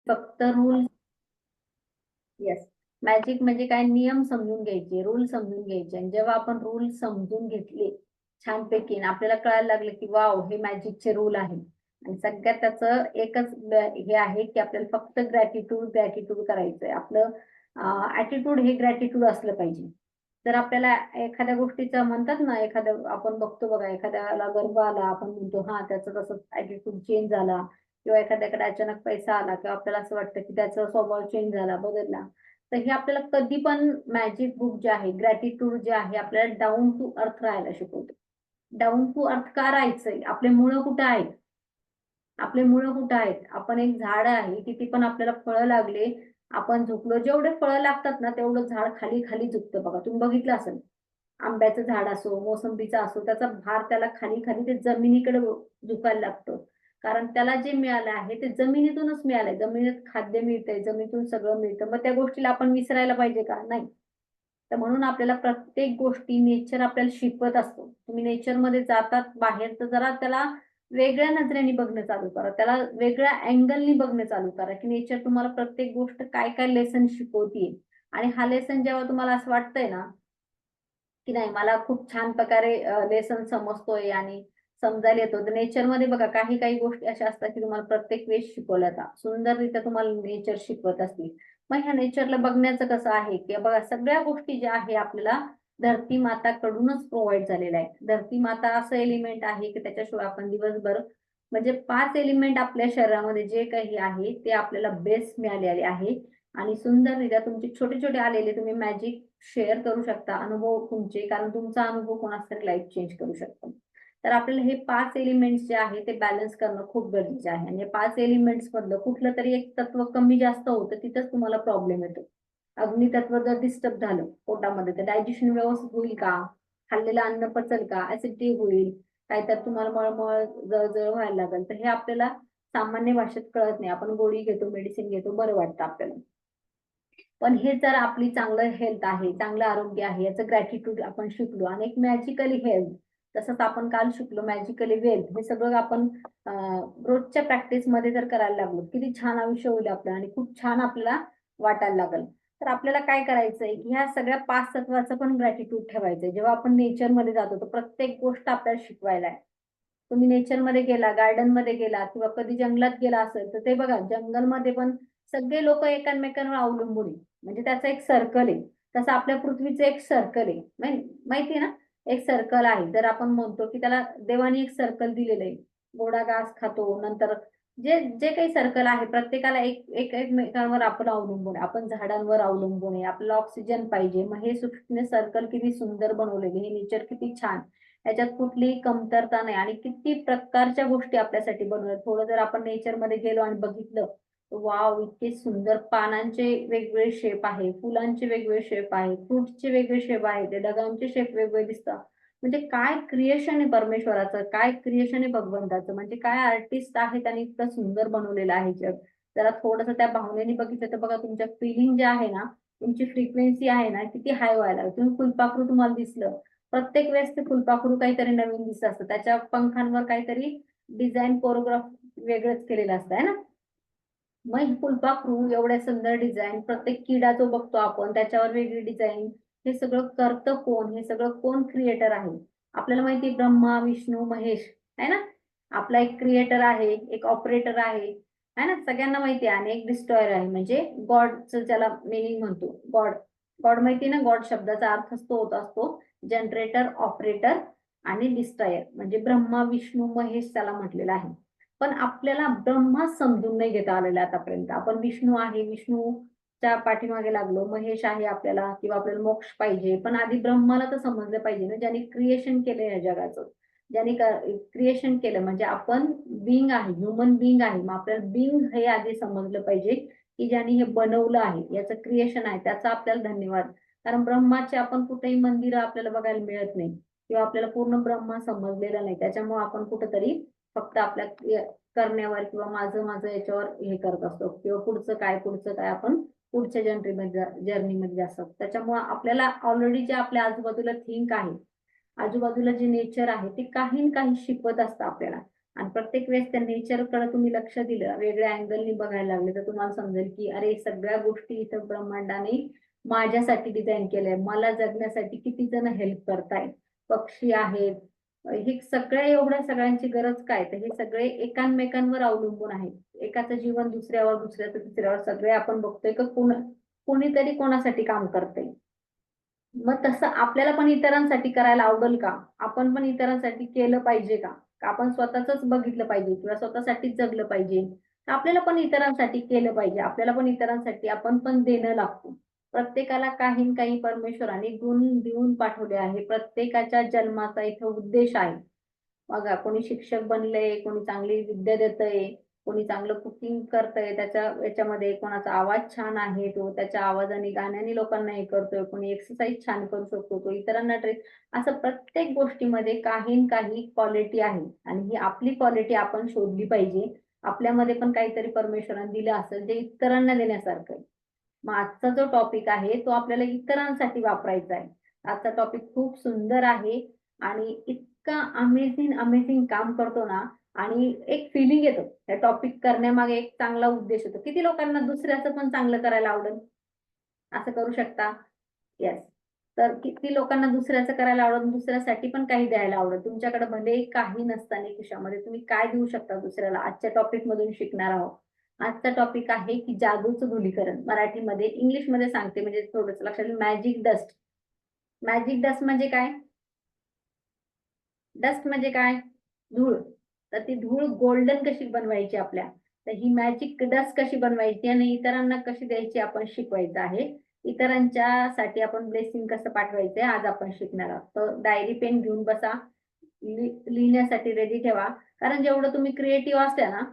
फक्त rule. Yes. Magic म्हणजे काय, नियम समजून घ्यायचे, रूल समजून घ्यायचे. आणि जेव्हा आपण रूल समजून घेतले छानपैकी आणि आपल्याला कळायला लागलं की वाव हे मॅजिकचे रूल आहे, आणि सगळ्यात त्याचं एकच हे आहे की आपल्याला फक्त ग्रॅटिट्यूड ग्रॅटिट्यूड करायचंय. आपलं ऍटिट्यूड हे ग्रॅटिट्यूड असलं पाहिजे. जर आपल्याला एखाद्या गोष्टीचं म्हणतात ना, एखाद्या आपण बघतो बघा, एखाद्याला गर्व आला, आपण म्हणतो हा त्याचं तसं ऍटिट्यूड चेंज झाला, किंवा एखाद्याकडे अचानक पैसा आला किंवा आपल्याला असं वाटतं की त्याचा स्वभाव चेंज झाला, बदलला. तर हे आपल्याला कधी पण मॅजिक बुक जे आहे, ग्रॅटिट्यूड जे आहे, आपल्याला डाऊन टू अर्थ राहायला शिकवते. डाऊन टू अर्थ का राहायचंय? आपले मुळं कुठे आहेत? आपले मुळं कुठे आहेत? आपण एक झाड आहे, किती पण आपल्याला फळं लागले, आपण झुकलो, जेवढे फळं लागतात ना तेवढं झाड खाली खाली झुकतं बघा, तुम्ही बघितलं असेल. आंब्याचं झाड असो, मोसंबीचा असो, त्याचा भार त्याला खाली खाली ते जमिनीकडे झुकायला लागतं. कारण त्याला जे मिळालं आहे ते जमिनीतूनच मिळालंय. जमिनीत खाद्य मिळतंय, जमिनीतून सगळं मिळतं. मग त्या गोष्टीला आपण विसरायला पाहिजे का? नाही. तर म्हणून आपल्याला प्रत्येक गोष्टी नेचर आपल्याला शिकवत असतो. तुम्ही नेचरमध्ये जातात बाहेर, तर जरा त्याला वेगळ्या नजरेने बघणं चालू करा. त्याला वेगळ्या अँगलनी बघणं चालू करा, की नेचर तुम्हाला प्रत्येक गोष्ट काय काय लेसन शिकवतीये. आणि हा लेसन जेव्हा तुम्हाला असं वाटतंय ना, की नाही मला खूप छान प्रकारे लेसन समजतोय आणि समजायला येतो, तर नेचरमध्ये बघा काही काही गोष्टी अशा असतात की तुम्हाला प्रत्येक वेळेस शिकवल्या जातात, सुंदररित्या तुम्हाला नेचर शिकवत असतील. मग ह्या नेचरला बघण्याचं कसं आहे की बघा, सगळ्या गोष्टी ज्या आहे आपल्याला धरती माताकडूनच प्रोव्हाइड झालेल्या आहे. धरती माता असं एलिमेंट आहे की त्याच्याशिवाय आपण दिवसभर, म्हणजे 5 एलिमेंट आपल्या शरीरामध्ये जे काही आहे ते आपल्याला बेस मिळालेले आहे. आणि सुंदररित्या तुमचे छोटे छोटे आलेले तुम्ही मॅजिक शेअर करू शकता, अनुभव तुमचे, कारण तुमचा अनुभव कोणाचा तरी लाईफ चेंज करू शकतो. तर आपल्याला हे 5 एलिमेंट्स जे आहे ते बॅलन्स करणं खूप गरजेचं आहे. आणि 5 एलिमेंट्स मधलं कुठलं तरी एक तत्व कमी जास्त होतं, तिथंच तुम्हाला प्रॉब्लेम येतो. अग्नितत्व जर डिस्टर्ब झालं पोटामध्ये, तर डायजेशन व्यवस्थित होईल का? खाल्लेलं अन्न पचल का? ऍसिडिटी होईल, काहीतरी तुम्हाला मळमळ जळजळ व्हायला लागेल. तर हे आपल्याला सामान्य भाषेत कळत नाही. आपण गोळी घेतो, मेडिसिन घेतो, बरं वाटतं आपल्याला. पण हे जर आपली चांगलं हेल्थ आहे, चांगलं आरोग्य आहे, याचं ग्रॅटिट्यूड आपण शिकलो, आणि एक मॅजिकली हेल्थ, तसंच आपण काल शिकलो मॅजिकली वेल्थ, हे सगळं आपण रोजच्या प्रॅक्टिस मध्ये जर करायला लागलो, किती छान आयुष्य होईल आपलं आणि खूप छान आपल्याला वाटायला लागेल. तर आपल्याला काय करायचंय की ह्या सगळ्या 5 तत्वाचं पण ग्रॅटिट्यूड ठेवायचंय. जेव्हा आपण नेचरमध्ये जातो तर प्रत्येक गोष्ट आपल्याला शिकवायला आहे. तुम्ही नेचरमध्ये गेला, गार्डन मध्ये गेला किंवा कधी जंगलात गेला असेल, तर ते बघा जंगलमध्ये पण सगळे लोक एकमेकांवर अवलंबून आहे. म्हणजे त्याचं एक सर्कल आहे. तसं आपल्या पृथ्वीचं एक सर्कल आहे, माहिती ना. एक सर्कल आहे. जर आपण म्हणतो की त्याला देवाने एक सर्कल दिलेलं आहे, गोडा घास खातो, नंतर जे जे काही सर्कल आहे प्रत्येकाला एक एक एकमेकांवर आपण अवलंबून आहे. आपण झाडांवर अवलंबून आहे, आपल्याला ऑक्सिजन पाहिजे. मग हे सृष्टीने सर्कल किती सुंदर बनवलेले, हे नेचर किती छान, याच्यात कुठलीही कमतरता नाही आणि किती प्रकारच्या गोष्टी आपल्यासाठी बनवल्या. थोडं जर आपण नेचरमध्ये गेलो आणि बघितलं, वाव इतके सुंदर पानांचे वेगवेगळे शेप आहे, फुलांचे वेगवेगळे शेप आहे, फ्रुट्सचे वेगवेगळे शेप आहे, ते ढगांचे शेप वेगवेगळे दिसतात. म्हणजे काय क्रिएशन आहे परमेश्वराचं, काय क्रिएशन आहे भगवंताचं, म्हणजे काय आर्टिस्ट आहे, त्यांनी इतकं सुंदर बनवलेलं आहे जग. जरा थोडस त्या भावनेने बघितलं तर बघा, तुमच्या फिलिंग जे आहे ना, तुमची फ्रिक्वेन्सी आहे ना, किती हाय व्हायला लागली. तुम्ही फुलपाखरू तुम्हाला दिसलं, प्रत्येक वेळेस ते फुलपाखरू काहीतरी नवीन दिसत असतं, त्याच्या पंखांवर काहीतरी डिझाईन कोरिओग्राफ वेगळंच केलेलं असतं, है ना. मग हे फुलपाखरू एवढ्या सुंदर डिझाईन, प्रत्येक किडा जो बघतो आपण त्याच्यावर वेगळी डिझाईन, हे सगळं करतं कोण? हे सगळं कोण क्रिएटर आहे? आपल्याला माहिती आहे, ब्रह्मा विष्णू महेश, आहे ना. आपला एक क्रिएटर आहे, एक ऑपरेटर आहे ना, सगळ्यांना माहिती आहे. आणि एक डिस्ट्रॉयर आहे, म्हणजे गॉडचं ज्याला मिनिंग म्हणतो, गॉड. गॉड माहिती ना, गॉड शब्दाचा अर्थ होत असतो जनरेटर, ऑपरेटर आणि डिस्ट्रॉयर. म्हणजे ब्रह्मा विष्णू महेश त्याला म्हटलेलं आहे. पण आपल्याला ब्रह्मा समजून नाही घेता आलेला आतापर्यंत. आपण विष्णू आहे, विष्णूच्या पाठीमागे लागलो, महेश आहे आपल्याला, किंवा आपल्याला मोक्ष पाहिजे, पण आधी ब्रह्माला तर समजलं पाहिजे ना, ज्याने क्रिएशन केलं या जगाचं. ज्याने क्रिएशन केलं म्हणजे आपण बिंग आहे, ह्युमन बिंग आहे. मग आपल्याला बिंग हे आधी समजलं पाहिजे, की ज्याने हे बनवलं आहे, याचं क्रिएशन आहे, त्याचा आपल्याला धन्यवाद. कारण ब्रह्माचे आपण कुठेही मंदिरं आपल्याला बघायला मिळत नाही, किंवा आपल्याला पूर्ण ब्रह्मा समजलेला नाही. त्याच्यामुळे आपण कुठेतरी फक्त आपल्या करण्यावर किंवा माझं माझं याच्यावर हे करत असतो, किंवा पुढचं काय आपण पुढच्या जर्नीमध्ये असतो. त्याच्यामुळे आपल्याला ऑलरेडी जे आपल्या आजूबाजूला थिंक आहे, आजूबाजूला जे नेचर आहे, ते काही ना काही शिकवत असतं आपल्याला. आणि प्रत्येक वेळेस त्या नेचरकडे तुम्ही लक्ष दिलं, वेगळ्या अँगलनी बघायला लागले, तर तुम्हाला समजेल की अरे सगळ्या गोष्टी इथं ब्रह्मांडाने माझ्यासाठी डिझाईन केलंय, मला जगण्यासाठी किती जण हेल्प करतायत, पक्षी आहेत, हे सगळ्या एवढ्या सगळ्यांची गरज काय, तर हे सगळे एकांमेकांवर अवलंबून आहेत. एकाचं जीवन दुसऱ्यावर, दुसऱ्याचं तिसऱ्यावर, सगळे आपण बघतोय की कोणीतरी कोणासाठी काम करतंय. मग तसं आपल्याला पण इतरांसाठी करायला आवडेल का? आपण पण इतरांसाठी केलं पाहिजे का? का आपण स्वतःचंच बघितलं पाहिजे किंवा स्वतःसाठीच जगलं पाहिजे? तर आपल्याला पण इतरांसाठी केलं पाहिजे. आपल्याला पण इतरांसाठी आपण पण देणं लागतो. प्रत्येकाला काही ना काही परमेश्वराने गुण देऊन पाठवले आहे. प्रत्येकाच्या जन्माचा इथं उद्देश आहे. बघा कोणी शिक्षक बनलंय, कोणी चांगली विद्या देतंय, कोणी चांगलं कुकिंग करतंय, त्याच्या याच्यामध्ये कोणाचा आवाज छान आहे, तो त्याच्या आवाजाने गाण्याने लोकांना हे करतोय, कोणी एक्सरसाइज छान करू शकतो, तो इतरांना ट्रेन, असं प्रत्येक गोष्टीमध्ये काही ना काही क्वालिटी आहे आणि ही आपली क्वालिटी आपण शोधली पाहिजे. आपल्यामध्ये पण काहीतरी परमेश्वराने दिलं असेल जे इतरांना देण्यासारखं आहे. मग आजचा जो टॉपिक आहे तो आपल्याला इतरांसाठी वापरायचा आहे. आजचा टॉपिक खूप सुंदर आहे आणि इतका अमेझिंग अमेझिंग काम करतो ना, आणि एक फिलिंग येतो. त्या टॉपिक करण्यामागे एक चांगला उद्देश होतो. किती लोकांना दुसऱ्याचं पण चांगलं करायला आवडेल? असं करू शकता? येस. तर किती लोकांना दुसऱ्याचं करायला आवडेल, दुसऱ्यासाठी पण काही द्यायला आवडेल. तुमच्याकडे भले काही नसताना खिशामध्ये तुम्ही काय देऊ शकता दुसऱ्याला? आजच्या टॉपिक मधून शिकणार आहोत. आजचा टॉपिक आहे की जादूचं धुलीकरण. मराठीमध्ये, इंग्लिशमध्ये सांगते म्हणजे थोडंसं लक्षात ठेवा. Magic dust. मॅजिक डस्ट म्हणजे काय? डस्ट म्हणजे काय? धूळ. तर ती धूळ गोल्डन कशी बनवायची आपल्या? तर ही मॅजिक डस्ट कशी बनवायची आणि इतरांना कशी द्यायची आपण शिकवायचं आहे. इतरांच्यासाठी आपण ब्लेसिंग कसं पाठवायचंय आज आपण शिकणार आहोत. तर डायरी पेन घेऊन बसा. लिहिण्यासाठी रेडी ठेवा. कारण जेवढं तुम्ही क्रिएटिव्ह असता ना,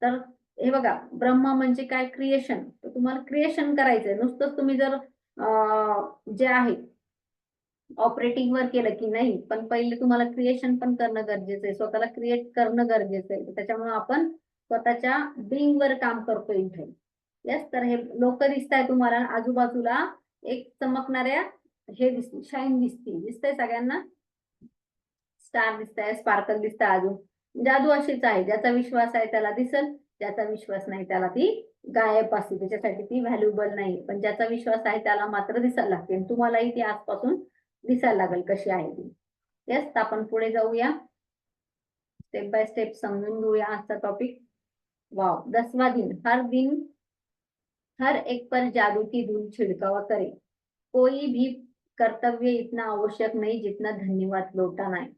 तर हे बघा ब्रह्म म्हणजे काय? क्रिएशन. तर तुम्हाला क्रिएशन करायचंय. नुसतंच तुम्ही जर जे आहे ऑपरेटिंग वर केलं की नाही, पण पहिले तुम्हाला क्रिएशन पण करणं गरजेचं आहे. स्वतःला क्रिएट करणं गरजेचं आहे. त्याच्यामुळे आपण स्वतःच्या बिंग वर काम करतोय इथे. येस, तर हे लोक दिसताय तुम्हाला आजूबाजूला, एक चमकणाऱ्या हे दिसते, शाईन दिसते, दिसतंय सगळ्यांना? स्टार दिसताय, स्पार्कल दिसतंय अजून. जादू अशीच आहे. ज्याचा विश्वास आहे त्याला दिसल, ज्याचा विश्वास नाही त्याला ती गायब असते. त्याच्यासाठी ती व्हॅल्युएबल नाही. पण ज्याचा विश्वास आहे त्याला मात्र दिसायला लागते. आणि तुम्हालाही ती आजपासून दिसायला लागेल कशी आहे ती. येस, तर आपण पुढे जाऊया. स्टेप बाय स्टेप समजून घेऊया आजचा टॉपिक. वाव, 10वां दिन. हर दिन हर एक पर जादू की धूल छिड़कावा करे. कोई भी कर्तव्य इतना आवश्यक नहीं जितना धन्यवाद लौटाना है.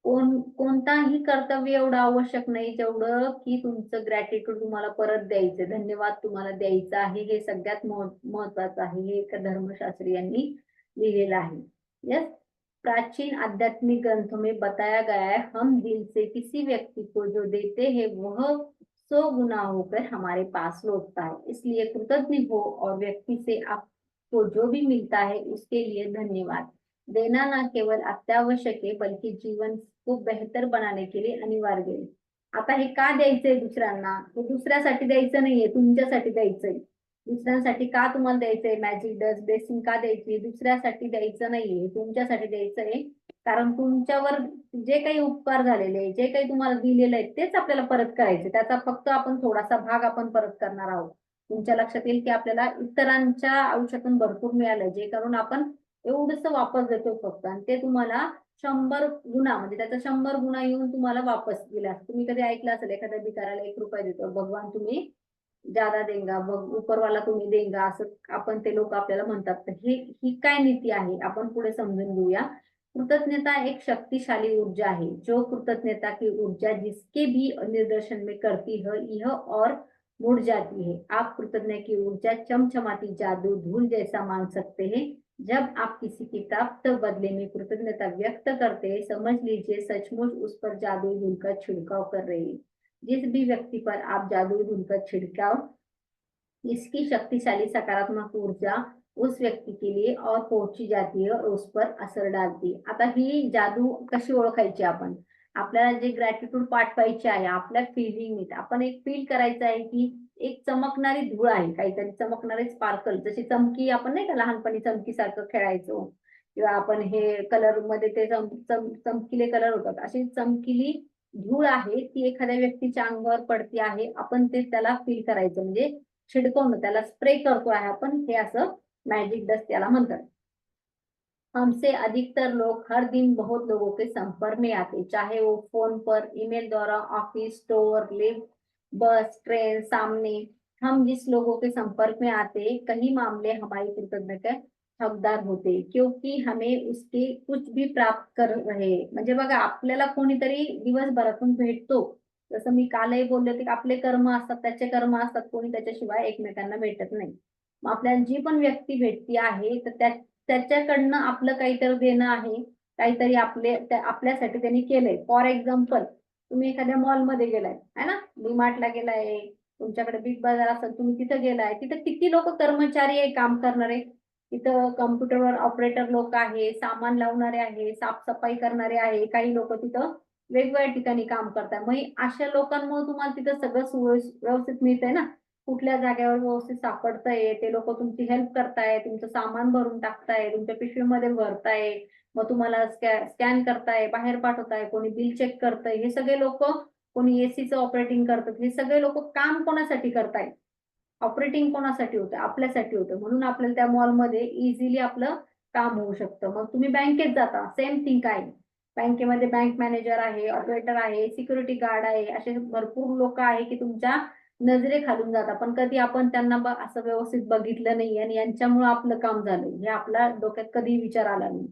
कोणताही कर्तव्य एवढं आवश्यक नाही जेवढं की तुमचं ग्रॅटिट्यूड तुम्हाला परत द्यायचं, धन्यवाद तुम्हाला द्यायचं आहे. हे सगळ्यात महत्वाचं आहे. हे एका धर्मशास्त्री यांनी लिहिलेलं आहे. यस, प्राचीन आध्यात्मिक ग्रंथों में बताया गया है, हम दिल से किसी व्यक्ति को जो देते हैं वह 100 गुना होकर हमारे पास लौटता है. इसलिए कृतज्ञ हो और व्यक्ति से आपको जो भी मिलता है उसके लिए धन्यवाद देना ना केवल अत्यावश्यक आहे बल्कि जीवन को बेहतर बनाने के लिए अनिवार्य आहे. आता हे का द्यायचंय दुसऱ्यांना? हे दुसऱ्यासाठी द्यायचं नाहीये, तुमच्यासाठी द्यायचंय. दुसऱ्यांसाठी का तुम्हाला द्यायचंय? मॅजिक डस्ट ब्लेसिंग का द्यायची? दुसऱ्यासाठी द्यायचं नाहीये, तुमच्यासाठी द्यायचंय. कारण तुमच्यावर जे काही उपकार झालेले, जे काही तुम्हाला दिलेलं आहे तेच आपल्याला परत करायचे. त्याचा फक्त आपण थोडासा भाग आपण परत करणार आहोत. तुमच्या लक्षात येईल की आपल्याला इतरांच्या आयुष्यातून भरपूर मिळालं, जे करून आपण एवढंच वापस देतो फक्त, आणि ते तुम्हाला 100 गुणा म्हणजे त्याचा 100 गुणा येऊन तुम्हाला वापस दिला. तुम्ही कधी ऐकलं असेल एखाद्या भिकाऱ्याला 1 रुपया देतो, भगवान तुम्ही ज्यादा देंगा, उपरवाला तुम्ही देंगा, असं आपण ते लोक आपल्याला म्हणतात. तर ही काय नीती आहे आपण पुढे समजून घेऊया. कृतज्ञता एक शक्तिशाली ऊर्जा है. जो कृतज्ञता की ऊर्जा जिसके भी निर्देशन में करती है यह और मुड़ जाती है. आप कृतज्ञता की ऊर्जा चमचमाती जादू धूल जैसा मान सकते हैं. जब आप किसी की प्राप्त बदले में कृतज्ञता व्यक्त करते हैं, समझ लीजिए सचमुच उस पर जादुई धूल का छिड़काव कर रहे हैं. जिस भी व्यक्ति पर आप जादुई धूल का छिड़काव, इसकी शक्तिशाली सकारात्मक ऊर्जा उस व्यक्ती के लिए और पहुंची जाती है और उस पर असर डालती है. आता ही जादू कशी ओळखायची आपण? आपल्याला जे ग्रॅटिट्यूड पाठवायचे आहे आपल्या फिलिंग, आपण एक फील करायचं आहे की एक चमकणारी धूळ आहे, काहीतरी चमकणारे स्पार्कल, जशी चमकी आपण नाही का लहानपणी चमकीसारखं खेळायचो, किंवा आपण हे कलर मध्ये ते चमकिले कलर होतात, अशी चमकिली धूळ आहे ती एखाद्या व्यक्तीच्या अंगावर पडती आहे, आपण ते त्याला फील करायचं, म्हणजे छिडकवणं, त्याला स्प्रे करतो आहे आपण, हे असं मॅजिक डस्ट त्याला म्हणतात. हमसे अधिकतर लोग हर दिन बहुत लोगों के संपर्क में आते, चाहे वो फोन पर, ईमेल द्वारा, ऑफिस, स्टोर, लिफ्ट, बस, ट्रेन, सामने। हम जिस लोगों के संपर्क में आते, कई मामले हमारी कृतज्ञता के हकदार होते, क्योंकि हमें उसके कुछ भी प्राप्त कर रहे, म्हणजे बघा आपल्याला कोणीतरी दिवसभरातून भेटतो, जसं मी कालही बोलले होते की आपले कर्म असतात, त्याचे कर्म असतात, कोणी त्याच्याशिवाय एकमेकांना भेटत नाही. मग आपल्याला जी पण व्यक्ती भेटती आहे तर त्याच्याकडनं आपलं काहीतरी देणं आहे, काहीतरी आपल्यासाठी त्यांनी केलंय. फॉर एक्झाम्पल, तुम्ही एखाद्या मॉलमध्ये गेलाय है ना, डीमार्टला गेलाय, तुमच्याकडे बिग बाजार असेल, तुम्ही तिथं गेलाय, तिथं किती लोक कर्मचारी आहे काम करणारे, तिथं कम्प्युटरवर ऑपरेटर लोक आहे, सामान लावणारे आहे, साफसफाई करणारे आहे, काही लोक तिथं वेगवेगळ्या ठिकाणी काम करतात. मग अशा लोकांमुळे तुम्हाला तिथं सगळं व्यवस्थित मिळतंय ना, कुठल्या जागेवर व्यवस्थित सापडतंय, ते लोक तुमची हेल्प करताय, तुमचं सामान भरून टाकताय, तुमच्या पिशवीमध्ये भरताय, मग तुम्हाला स्कॅन करताय, बाहेर पाठवताय, कोणी बिल चेक करतंय, हे सगळे लोक, कोणी एसीचं ऑपरेटिंग करतात, हे सगळे लोक काम कोणासाठी करताय? ऑपरेटिंग कोणासाठी होतं? आपल्यासाठी होतं. म्हणून आपल्याला त्या मॉलमध्ये इझिली आपलं काम होऊ शकतं. मग तुम्ही बँकेत जाता, सेम थिंग आहे. बँकेमध्ये बँक मॅनेजर आहे, ऑपरेटर आहे, सिक्युरिटी गार्ड आहे, असे भरपूर लोक आहे की तुमच्या नजरेखालून जातात. पण कधी आपण त्यांना असं व्यवस्थित बघितलं नाही आणि यांच्यामुळे आपलं काम झालं, हे आपल्या डोक्यात कधी विचार आला नाही.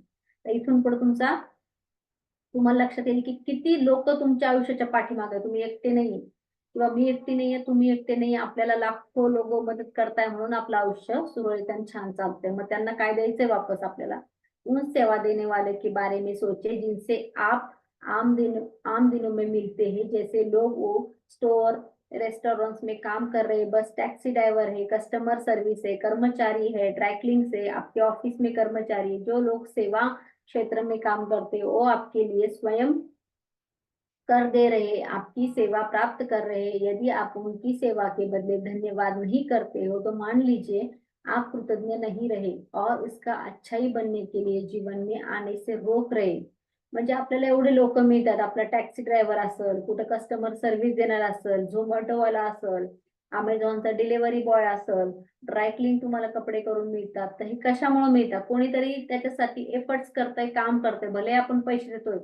तर इथून पुढे तुम्हाला लक्षात येईल की किती लोक तुमच्या आयुष्याच्या पाठीमागे, तुम्ही एकटे नाहीये किंवा मी एकटी नाहीये, तुम्ही एकटे नाहीये, आपल्याला लाखो लोक मदत करताय, म्हणून आपलं आयुष्य सुरळीत आणि छान चालतंय. मग त्यांना काय द्यायचंय वापस आपल्याला? उन सेवा देने वाले के बारे में सोचे जिनसे आप आम दिनों में मिलते हैं, जैसे लोग वो स्टोर, रेस्टोरेंट्स में काम कर रहे, बस टैक्सी ड्राइवर है, कस्टमर सर्विस है, कर्मचारी है, ड्राई क्लीनिंग से, आपके ऑफिस में कर्मचारी, जो लोग सेवा क्षेत्र में काम करते हो, वो आपके लिए स्वयं कर दे रहे, आपकी सेवा प्राप्त कर रहे, यदि आप उनकी सेवा के बदले धन्यवाद नहीं करते हो तो मान लीजिए आप कृतज्ञ नहीं रहे और इसका अच्छाई बनने के लिए जीवन में आने से रोक रहे. म्हणजे आपल्याला एवढे लोक मिळतात, आपला टॅक्सी ड्रायव्हर असेल, कुठं कस्टमर सर्व्हिस देणारा असेल, झोमॅटोवाला असेल, अमेझॉनचा डिलिव्हरी बॉय असेल, ड्रायक्लीन तुम्हाला कपडे करून मिळतात, तर हे कशामुळे मिळतात? कोणीतरी त्याच्यासाठी एफर्ट्स करतंय, काम करतंय, भले आपण पैसे देतोय,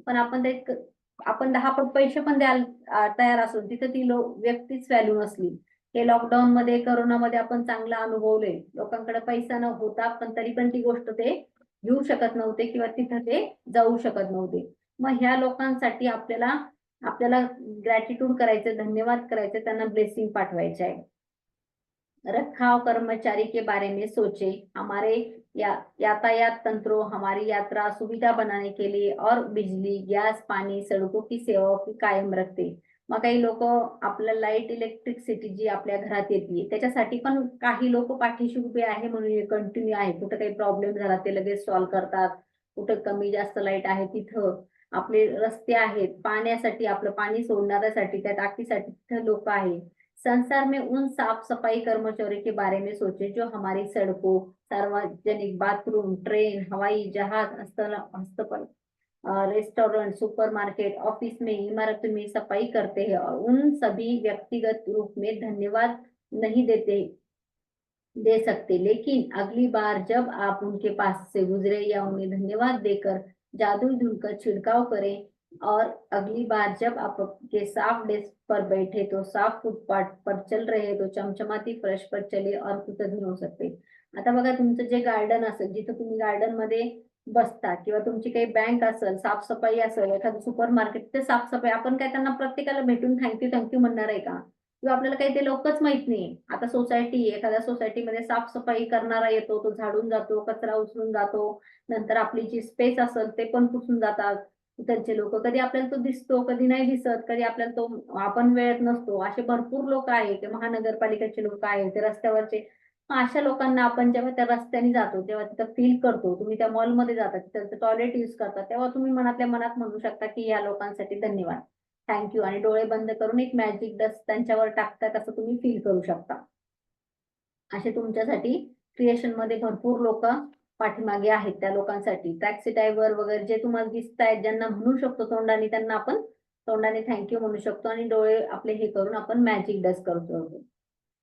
पण आपण 10 पट पैसे पण द्यायला तयार असू, तिथं ती व्यक्तीच व्हॅल्यू नसली. हे लॉकडाऊन मध्ये, करोनामध्ये आपण चांगलं अनुभवलंय. लोकांकडे पैसा न होता पण तरी पण ती गोष्ट ते घेऊ शकत नव्हते किंवा तिथं ते जाऊ शकत नव्हते. मग ह्या लोकांसाठी आपल्याला आपल्याला ग्रॅटिट्यूड करायचं, धन्यवाद करायचे, त्यांना ब्लेसिंग पाठवायचे आहे. रखरखाव कर्मचारी के बारे में सोचे, हमारे यातायात तंत्रों, हमारी यात्रा सुविधा बनाने के लिए और बिजली, गॅस, पाणी, सडकों की सेवा की कायम रखते. मग काही लोक आपल्या लाईट, इलेक्ट्रिसिटी जी आपल्या घरात येते त्याच्यासाठी पण काही लोक पाठीशी उभे आहे, म्हणून कंटिन्यू आहे. कुठं काही प्रॉब्लेम झाला ते लगेच सॉल्व्ह करतात, कुठं कमी जास्त लाईट आहे तिथं. आपले रस्ते आहेत, पाण्यासाठी, आपलं पाणी सोडण्यासाठी, त्या टाकीसाठी तिथं लोक आहे. संसार में उन साफ सफाई कर्मचारियों के बारे में सोचे जो हमारी सड़कों, सार्वजनिक बाथरूम, ट्रेन, हवाई जहाज, हस्तपल, रेस्टोरेंट, सुपरमार्केट, ऑफिस में, इमारतों में सफाई करते हैं और उन सभी व्यक्तिगत रूप में धन्यवाद नहीं दे सकते, लेकिन अगली बार जब आप उनके पास से गुजरे या उन्हें धन्यवाद देकर जादुई धूल का छिड़काव करें और अगली बार जब आप आपके साफ डेस्क पर बैठे तो साफ फुटपाथ पर चल रहे तो चमचमाती फर्श पर चले और कृतज्ञ हो सकते. आता बघा तुमचं जे गार्डन असेल, जिथं तुम्ही गार्डन मध्ये बसता किंवा तुमची काही बँक असेल, साफसफाई असेल, एखादं सुपर मार्केट, ते साफसफाई आपण काय त्यांना प्रत्येकाला भेटून थँक्यू थँक्यू म्हणणार आहे का? किंवा आपल्याला काही ते लोकच माहित नाही. आता सोसायटी, एखाद्या सोसायटीमध्ये साफसफाई करणारा येतो, तो झाडून जातो, कचरा उचलून जातो, नंतर आपली जी स्पेस असेल ते पण पुसून जातात त्यांचे लोक. कधी आपल्याला तो दिसतो, कधी नाही दिसत, कधी आपल्याला तो आपण वेळेत नसतो. असे भरपूर लोक आहेत, ते महानगरपालिकेचे लोक आहेत, ते रस्त्यावरचे. मग अशा लोकांना आपण जेव्हा त्या रस्त्याने जातो तेव्हा तिथं फील करतो. तुम्ही त्या मॉलमध्ये जाता, तिथं टॉयलेट युज करता, तेव्हा तुम्ही मनातल्या मनात म्हणू शकता की या लोकांसाठी धन्यवाद, थँक्यू, आणि डोळे बंद करून एक मॅजिक डस्ट त्यांच्यावर टाकतात असं तुम्ही फील करू शकता. असे तुमच्यासाठी क्रिएशन मध्ये भरपूर लोक पाठीमागे आहेत. त्या लोकांसाठी टॅक्सी ड्रायव्हर वगैरे जे तुम्हाला दिसत आहेत, ज्यांना म्हणू शकतो तोंडाने, त्यांना आपण तोंडाने थँक्यू म्हणू शकतो आणि डोळे आपले हे करून आपण मॅजिक डस्ट करू शकतो.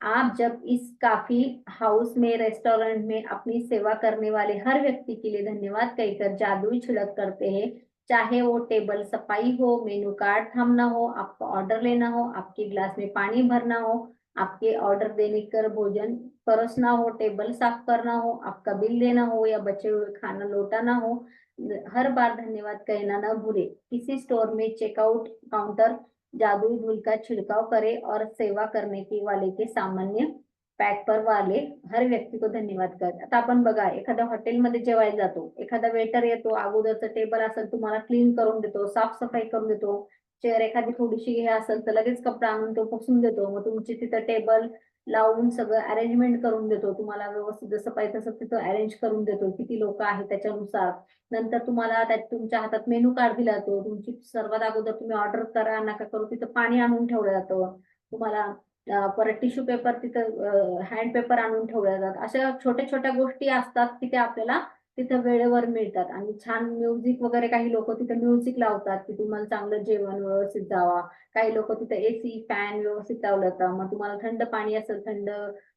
आप जब इस काफी हाउस में रेस्टोरेंट में अपनी सेवा करने वाले हर व्यक्ति के लिए धन्यवाद कहकर जादुई छिड़क करते हैं, चाहे वो टेबल सफाई हो, मेनू कार्ड थामना हो, आपका ऑर्डर लेना हो, आपके गिलास में पानी भरना हो, आपके ऑर्डर देने कर भोजन परोसना हो, टेबल साफ करना हो, आपका बिल देना हो या बचे हुए खाना लौटाना हो, हर बार धन्यवाद कहना न भूले। किसी स्टोर में चेकआउट काउंटर जादुई धूल का छिड़काव करे और सेवा करने के वाले के सामान्य पॅक पर वाले हर व्यक्ती को धन्यवाद कर। आता आपण बघा एखाद्या हॉटेलमध्ये जेवायला जातो, एखादा वेटर येतो, अगोदरचं टेबल असेल तुम्हाला क्लीन करून देतो, साफसफाई करून देतो, चेअर एखादी थोडीशी हे असेल तर लगेच कपडा आणून तो पुसून देतो, मग तुमची तिथं टेबल लावून सगळं अरेंजमेंट करून देतो, तुम्हाला व्यवस्थित जसं पाहिजे तसं तिथं अरेंज करून देतो, किती लोक आहेत त्याच्यानुसार। नंतर तुम्हाला तुमच्या हातात मेनू कार्ड दिला जातो, तुमची सर्वात अगोदर तुम्ही ऑर्डर करा नका करू तिथं पाणी आणून ठेवलं जातं तुम्हाला, परत टिश्यू पेपर तिथं हँड पेपर आणून ठेवले जातात। अशा छोट्या छोट्या गोष्टी असतात की त्या आपल्याला तिथं वेळेवर मिळतात। आणि छान म्युझिक वगैरे काही लोक तिथं म्युझिक लावतात की तुम्हाला चांगलं जेवण व्यवस्थित जावा, काही लोक तिथं एसी फॅन व्यवस्थित लावलं जातं, मग तुम्हाला थंड पाणी असेल थंड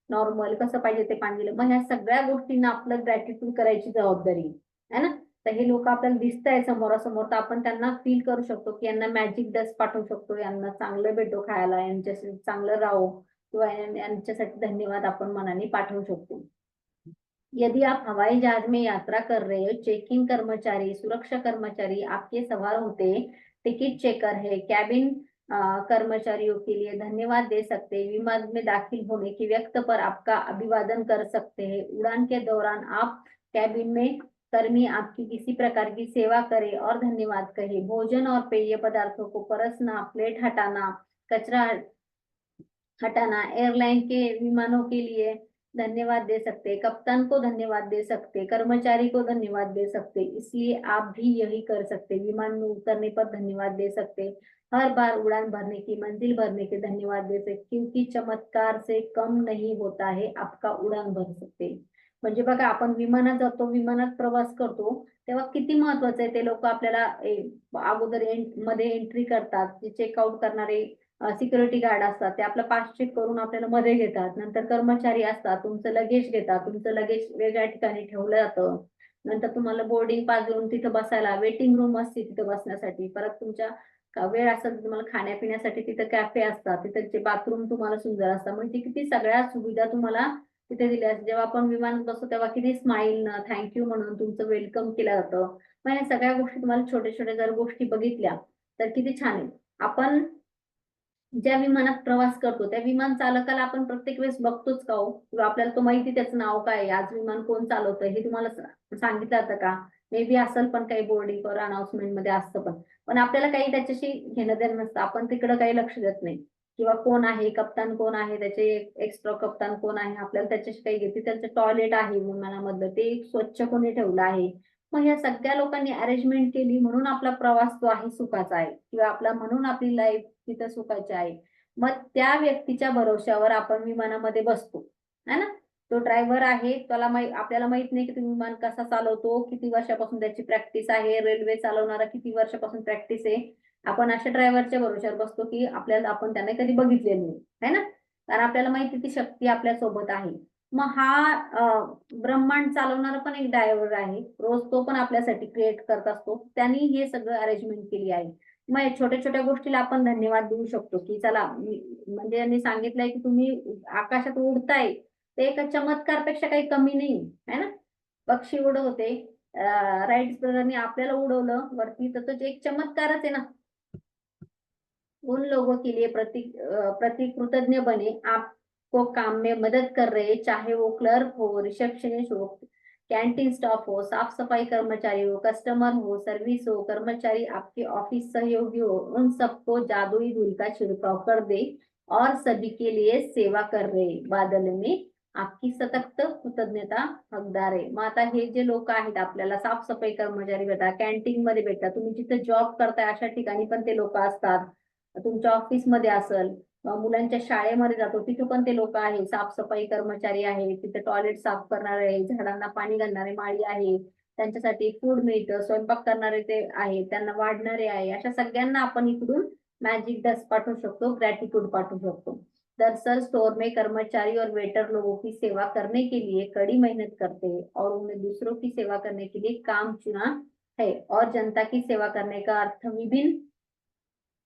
नॉर्मल कसं पाहिजे ते पाणी दिलं, मग ह्या सगळ्या गोष्टींना आपलं ग्रॅटिट्यूड करायची जबाबदारी आहे ना। तर हे लोक आपल्याला दिसत आहे समोरासमोर, तर आपण त्यांना फील करू शकतो की यांना मॅजिक डस्ट पाठवू शकतो, यांना चांगलं भेटो खायला, यांच्याशी चांगलं राहो किंवा यांच्यासाठी धन्यवाद आपण मनाने पाठवू शकतो। यदि आप हवाई जहाज में यात्रा कर रहे हो, चेकिंग कर्मचारी सुरक्षा कर्मचारी आपके सवार होते हैं, टिकट चेकर है, कैबिन कर्मचारियों के लिए धन्यवाद दे सकते हैं, विमान में दाखिल होने के व्यक्त पर आपका अभिवादन कर सकते हैं, उड़ान के दौरान आप कैबिन में कर्मी आपकी किसी प्रकार की सेवा करे और धन्यवाद कहे, भोजन और पेय पदार्थों को परसना, प्लेट हटाना, कचरा हटाना, एयरलाइन के विमानों के लिए धन्यवाद दे सकते, कप्तान को धन्यवाद दे सकते, कर्मचारी को धन्यवाद दे सकते, इसलिए आप भी यही कर सकते, विमान में उतरने पर धन्यवाद दे सकते, हर बार उड़ान भरने की मंजिल भरने के धन्यवाद दे सकते, क्योंकि चमत्कार से कम नहीं होता है आपका उड़ान भर सकते। म्हणजे बघा आपण विमानात जातो, विमानात प्रवास करतो तेव्हा किती महत्वाचं आहे, ते लोक आपल्याला अगोदर मध्ये एंट्री करतात, जे चेकआउट करणारे सिक्युरिटी गार्ड असतात ते आपलं पास चेक करून आपल्याला मध्ये घेतात, नंतर कर्मचारी असतात तुमचं लगेज घेतात, तुमचं लगेज वेगळ्या ठिकाणी ठेवलं जातं, नंतर तुम्हाला बोर्डिंग पास देऊन तिथं बसायला वेटिंग रूम असते तिथं बसण्यासाठी, परत तुमच्या वेळ असेल तर तुम्हाला खाण्यापिण्यासाठी तिथं कॅफे असतात, तिथं बाथरूम तुम्हाला सुंदर असतात, म्हणजे किती सगळ्या सुविधा तुम्हाला तिथे दिल्या असतात। जेव्हा आपण विमानात बसतो तेव्हा किती स्माईल न थँक्यू म्हणून तुमचं वेलकम केलं जातं। मग या सगळ्या गोष्टी तुम्हाला छोट्या छोट्या जर गोष्टी बघितल्या तर किती छान आहे। आपण ज्या विमानात प्रवास करतो त्या विमान चालकाला आपण प्रत्येक वेळेस बघतोच का हो, किंवा आपल्याला तो माहिती त्याचं नाव काय आहे, आज विमान कोण चालवतंय हे तुम्हाला सांगितलं जातं का? मे बी असेल पण काही बोर्डिंग और अनाउन्समेंट मध्ये असतं पण आपल्याला काही त्याच्याशी घेणं देणं नसतं, आपण तिकडे काही लक्ष देत नाही, किंवा कोण आहे कप्तान कोण आहे त्याचे एक्स्ट्रा कप्तान कोण आहे आपल्याला त्याच्याशी काही घेते, त्यांचं टॉयलेट आहे विमानामधलं ते स्वच्छ कोणी ठेवलं आहे, मग ह्या सगळ्या लोकांनी अरेंजमेंट केली म्हणून आपला प्रवास जो आहे सुखाचा आहे, किंवा आपला म्हणून आपली लाईफ तिथं सुखाची आहे। मग त्या व्यक्तीच्या भरोश्यावर आपण विमानामध्ये बसतो है ना। तो ड्रायव्हर आहे त्याला आपल्याला माहित नाही की तो विमान कसा चालवतो, किती वर्षापासून त्याची प्रॅक्टिस आहे, रेल्वे चालवणारा किती वर्षापासून प्रॅक्टिस आहे, आपण अशा ड्रायव्हरच्या भरोश्यावर बसतो की आपल्याला आपण त्यांना कधी बघितलेलं नाही है ना, कारण आपल्याला माहिती ती शक्ती आपल्या सोबत आहे। मग हा ब्रह्मांड चालवणारा पण एक ड्रायव्हर आहे, रोज तो पण आपल्यासाठी क्रिएट करत असतो, त्यांनी हे सगळं अरेंजमेंट केली आहे। मग छोट्या छोट्या गोष्टीला आपण धन्यवाद देऊ शकतो की चला म्हणजे यांनी सांगितलंय की तुम्ही आकाशात उडताय, ते एका चमत्कारपेक्षा काही कमी नाही है ना। पक्षी उडत होते, राईट्स ब्रदरनी आपल्याला उडवलं वरती, तर तो एक चमत्कारच आहे ना। उन लोगों के लिए प्रति कृतज्ञ बने, आपको काम में मदद कर रहे, चाहे वो क्लर्क हो, रिसेप्शनिस्ट हो, कैंटीन स्टाफ हो, साफ सफाई कर्मचारी हो, कस्टमर हो, सर्विस हो, कर्मचारी आपके ऑफिस सहयोगी हो, उन सबको जादुई धूल का छिड़काव कर दे और सभी के लिए सेवा कर रहे, बादल में आपकी सतत कृतज्ञता हकदार आहे। मग आता हे जे लोक आहेत आपल्याला साफसफाई कर्मचारी भेटतात, कॅन्टीन मध्ये भेटतात, तुम्ही जिथे जॉब करताय अशा ठिकाणी पण ते लोक असतात, तुमच्या ऑफिसमध्ये असेल, मुलांच्या शाळेमध्ये जातो तिथे पण ते लोक आहे, साफसफाई कर्मचारी आहे, तिथे टॉयलेट साफ करणारे आहे, झाडांना पाणी घालणारे माळी आहे, त्यांच्यासाठी फूड मिळतं, स्वयंपाक करणारे ते आहे, त्यांना वाढणारे आहे, अशा सगळ्यांना आपण इकडून मैजिक डस्ट पाठवू शकतो, ग्रैटिट्यूड पाठवू सकते। दरअसल स्टोर में कर्मचारी और वेटर लोगों की सेवा करने के लिए कड़ी मेहनत करते हैं और उन्हें दूसरों की सेवा करने के लिए काम चुना है, और जनता की सेवा करने का अर्थ विभिन्न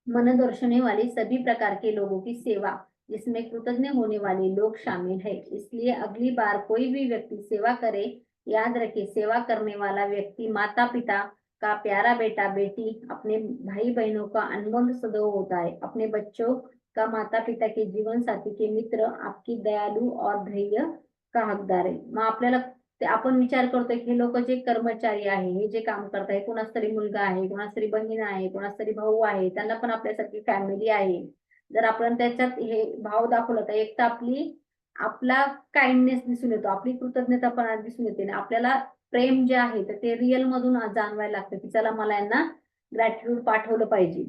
मन दर्शने वाले सभी प्रकार के लोगों की सेवा, जिसमें कृतज्ञ होने वाले लोग शामिल है। इसलिए अगली बार कोई भी व्यक्ति सेवा करे, याद रखे सेवा करने वाला व्यक्ति माता पिता का प्यारा बेटा बेटी, अपने भाई बहनों का अनमोल सदैव होता है, अपने बच्चों का माता पिता के जीवन साथी के मित्र, आपकी दयालु और धैर्य का हकदार आहे। मग आपल्याला आपण विचार करतोय की हे लोक जे कर्मचारी आहे, हे जे काम करताय, कोणाचा तरी मुलगा आहे, कोणाचा तरी बहीण आहे, कोणाचा तरी भाऊ आहे, त्यांना पण आपल्यासारखी फॅमिली आहे। जर आपण त्याच्यात हे भाव दाखवला तर एक तर आपला काइंडनेस दिसून येतो, आपली कृतज्ञतापणा दिसून येते ना, आपल्याला प्रेम जे आहे तर ते रिअल मधून जाणवायला लागतं की चला मला यांना ग्रॅटिट्यूड पाठवलं पाहिजे।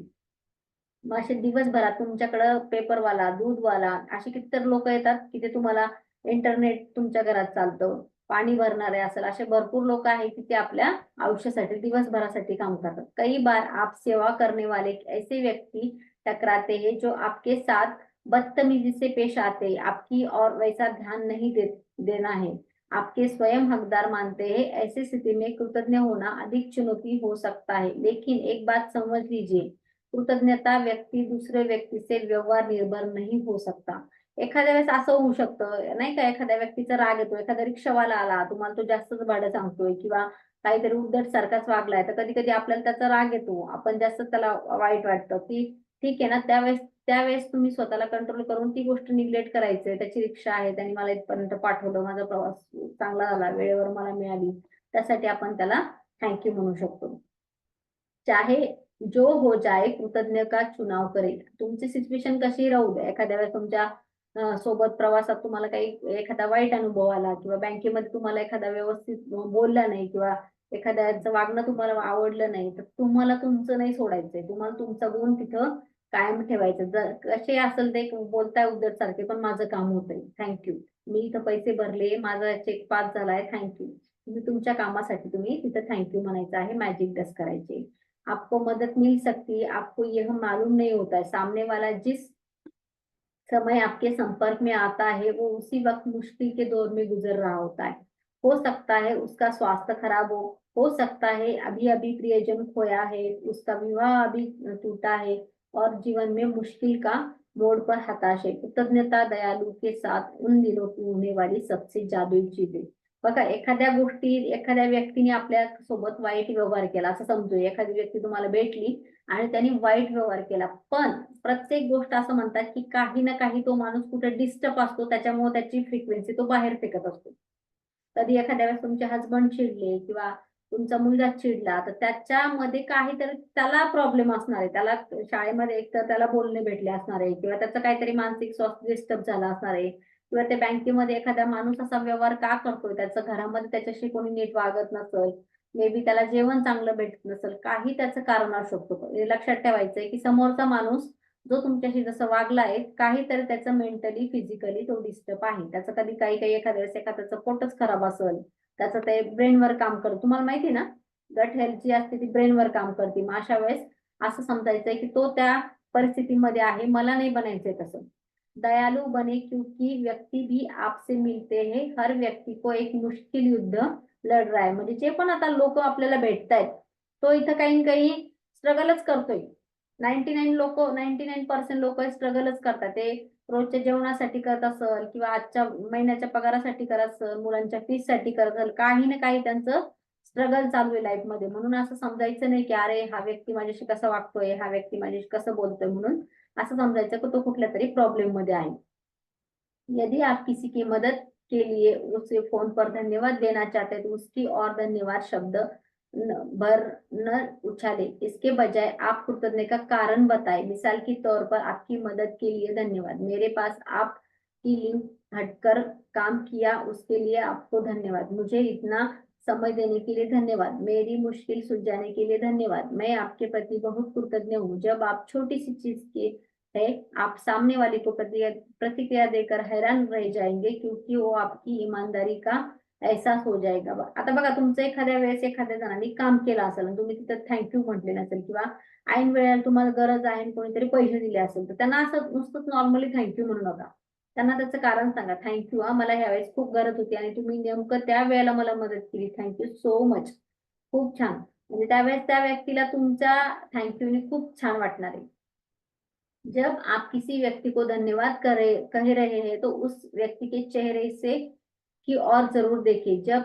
मग असे दिवसभरात तुमच्याकडं पेपरवाला, दूधवाला असे कितीतरी लोक येतात की ते तुम्हाला इंटरनेट तुमच्या घरात चालतं, पाणी भरणारे असेल, असे भरपूर लोक आहेत की ते आपल्या आयुष्यासाठी दिवसभरासाठी काम करतात। कई बार आप सेवा करने वाले ऐसे व्यक्ति टकराते हैं जो आपके साथ बदतमीजी से पेश आते हैं, आपकी और वैसा ध्यान नहीं देना है, आपके स्वयं हकदार मानते हैं। ऐसी स्थिति में कृतज्ञ होना अधिक चुनौती हो सकता है, लेकिन एक बात समझ लीजिए, कृतज्ञता व्यक्ती दुसरे व्यक्तीचे व्यवहार निर्भर नहीं हो सकता। एखाद्या वेळेस असं होऊ शकतं नाही का, एखाद्या व्यक्तीचा राग येतो, एखादा रिक्षावाला आला, तुम्हाला तो जास्तच भाडं सांगतोय किंवा काहीतरी उद्धट सारखाच वागलाय, तर कधी कधी आपल्याला त्याचा राग येतो, आपण जास्त त्याला वाईट वाटतं की ठीक आहे ना, त्यावेळेस त्यावेळेस तुम्ही स्वतःला कंट्रोल करून ती गोष्ट निग्लेक्ट करायचंय। त्याची रिक्षा आहे, त्यांनी मला इथपर्यंत पाठवलं, माझा प्रवास चांगला झाला, वेळेवर मला मिळाली, त्यासाठी आपण त्याला थँक्यू म्हणू शकतो। चाहे जो हो जाए कृतज्ञ का चुनाव करे। तुमची सिच्युएशन कशी राहू द्या, एखाद्या वेळेस तुमच्या सोबत प्रवासात तुम्हाला काही एखादा वाईट अनुभव आला किंवा बँकेमध्ये तुम्हाला एखादा व्यवस्थित बोलला नाही किंवा एखाद्याचं वागणं तुम्हाला आवडलं नाही, तर तुम्हाला तुमचं नाही सोडायचंय, तुम्हाला तुमचा गुण तिथं कायम ठेवायचं। जर कसे असेल ते बोलताय उद्धट सारखे, पण माझं काम होतंय, थँक्यू, मी इथं पैसे भरले, माझा चेक पास झालाय, थँक्यू। तुम्ही तुमच्या कामासाठी तुम्ही तिथं थँक्यू म्हणायचं आहे, मॅजिक डस्ट करायचे। आपको मदद मिल सकती है, आपको यह मालूम नहीं होता है, सामने वाला जिस समय आपके संपर्क में आता है वो उसी वक्त मुश्किल के दौर में गुजर रहा होता है। हो सकता है उसका स्वास्थ्य खराब हो सकता है अभी अभी प्रियजन खोया है, उसका विवाह अभी टूटा है और जीवन में मुश्किल का मोड़ पर हताश है। कृतज्ञता दयालु के साथ उन दिनों की होने वाली सबसे जादुई चीज है। बघा, एखाद्या गोष्टी एखाद्या व्यक्तीने आपल्या सोबत वाईट व्यवहार केला असं समजूया, एखादी व्यक्ती तुम्हाला भेटली आणि त्यांनी वाईट व्यवहार केला, पण प्रत्येक गोष्ट असं म्हणतात की काही ना काही तो माणूस कुठे डिस्टर्ब असतो, त्याच्यामुळे त्याची फ्रिक्वेन्सी तो बाहेर फेकत असतो। कधी एखाद्या वेळेस तुमचे हसबंड चिडले किंवा तुमचा मुलगा चिडला, तर त्याच्यामध्ये काहीतरी त्याला प्रॉब्लेम असणार आहे, त्याला शाळेमध्ये एकतर त्याला बोलणे भेटले असणार आहे किंवा त्याचं काहीतरी मानसिक स्वास्थ्य डिस्टर्ब झालं असणार आहे किंवा ते बँकेमध्ये एखादा माणूस असा व्यवहार का करतोय, त्याचं घरामध्ये त्याच्याशी कोणी नीट वागत नसेल, मे बी त्याला जेवण चांगलं भेटत नसेल, काही त्याचं कारण असू शकतो। हे लक्षात ठेवायचंय की समोरचा माणूस जो तुमच्याशी जसं वागलाय, काहीतरी त्याचं मेंटली फिजिकली तो डिस्टर्ब आहे। त्याचं कधी काही काही एखाद्या वेळेस एखाद्याचं पोटच खराब असेल, त्याचं ते ब्रेनवर काम करतं, तुम्हाला माहिती ना, गट हेल्थ जी असते ती ब्रेनवर काम करते। मग अशा वेळेस असं समजायचंय की तो त्या परिस्थितीमध्ये आहे, मला नाही बनायचंय तसं। दयालु बने क्योंकि व्यक्ति भी आपसे मिलते हैं, हर व्यक्ति को एक मुश्किल युद्ध लढ रहा है। म्हणजे जे पण आता लोक आपल्याला भेटतायत, तो इथं काही ना काही स्ट्रगलच करतोय। 99% लोक स्ट्रगलच करतात, ते रोजच्या जेवणासाठी करत असेल किंवा आजच्या महिन्याच्या पगारासाठी करत असेल, मुलांच्या फीससाठी करत असेल, काही ना काही त्यांचं स्ट्रगल चालू आहे लाईफ मध्ये। म्हणून असं समजायचं नाही की अरे हा व्यक्ती माझ्याशी कसा वागतोय, हा व्यक्ती माझ्याशी कसं बोलतोय, म्हणून असं समजायचं की तो कुठल्या तरी प्रॉब्लेम मध्ये आहे। यदि आप किसी की मदद के लिए उसे फोन पर धन्यवाद देना चाहते हैं, तो उसकी और धन्यवाद शब्द भर न उछाले, इसके बजाय आप कृतज्ञता का कारण बताएं। मिसाल के तौर पर, आपकी मदद के लिए धन्यवाद, मेरे पास आपकी लिंक हटकर काम किया उसके लिए आपको धन्यवाद, मुझे इतना समय देने के लिए धन्यवाद, मेरी मुश्किल सुलझाने के लिए धन्यवाद, मैं आपके प्रति बहुत कृतज्ञ हूँ। जब आप छोटी सी चीज के है, आप सामने वाले को प्रतिक्रिया देकर हैरान रह जाएंगे, क्योंकि वो आपकी ईमानदारी का एहसास हो जाएगा. आता बघा, तुमचं एखाद्या वेळेस एखाद्या जणांनी काम केलं असेल आणि तुम्ही तिथं थँक्यू म्हटले नसेल, किंवा ऐन वेळेला तुम्हाला गरज आहे आणि कोणीतरी पैसे दिले असेल, तर त्यांना असं नुसतंच नॉर्मली थँक्यू म्हणू नका. त्यांना त्याचं कारण सांगा, थँक्यू हा, मला ह्यावेळेस खूप गरज होती आणि तुम्ही नेमकं त्या वेळेला मला मदत केली, थँक्यू सो मच. खूप छान. म्हणजे त्यावेळेस त्या व्यक्तीला तुमच्या थँक्यूने खूप छान वाटणार आहे. जब आप किसी व्यक्ति को धन्यवाद कह रहे हैं, तो उस व्यक्ति के चेहरे से की ओर जरूर देखिए. जब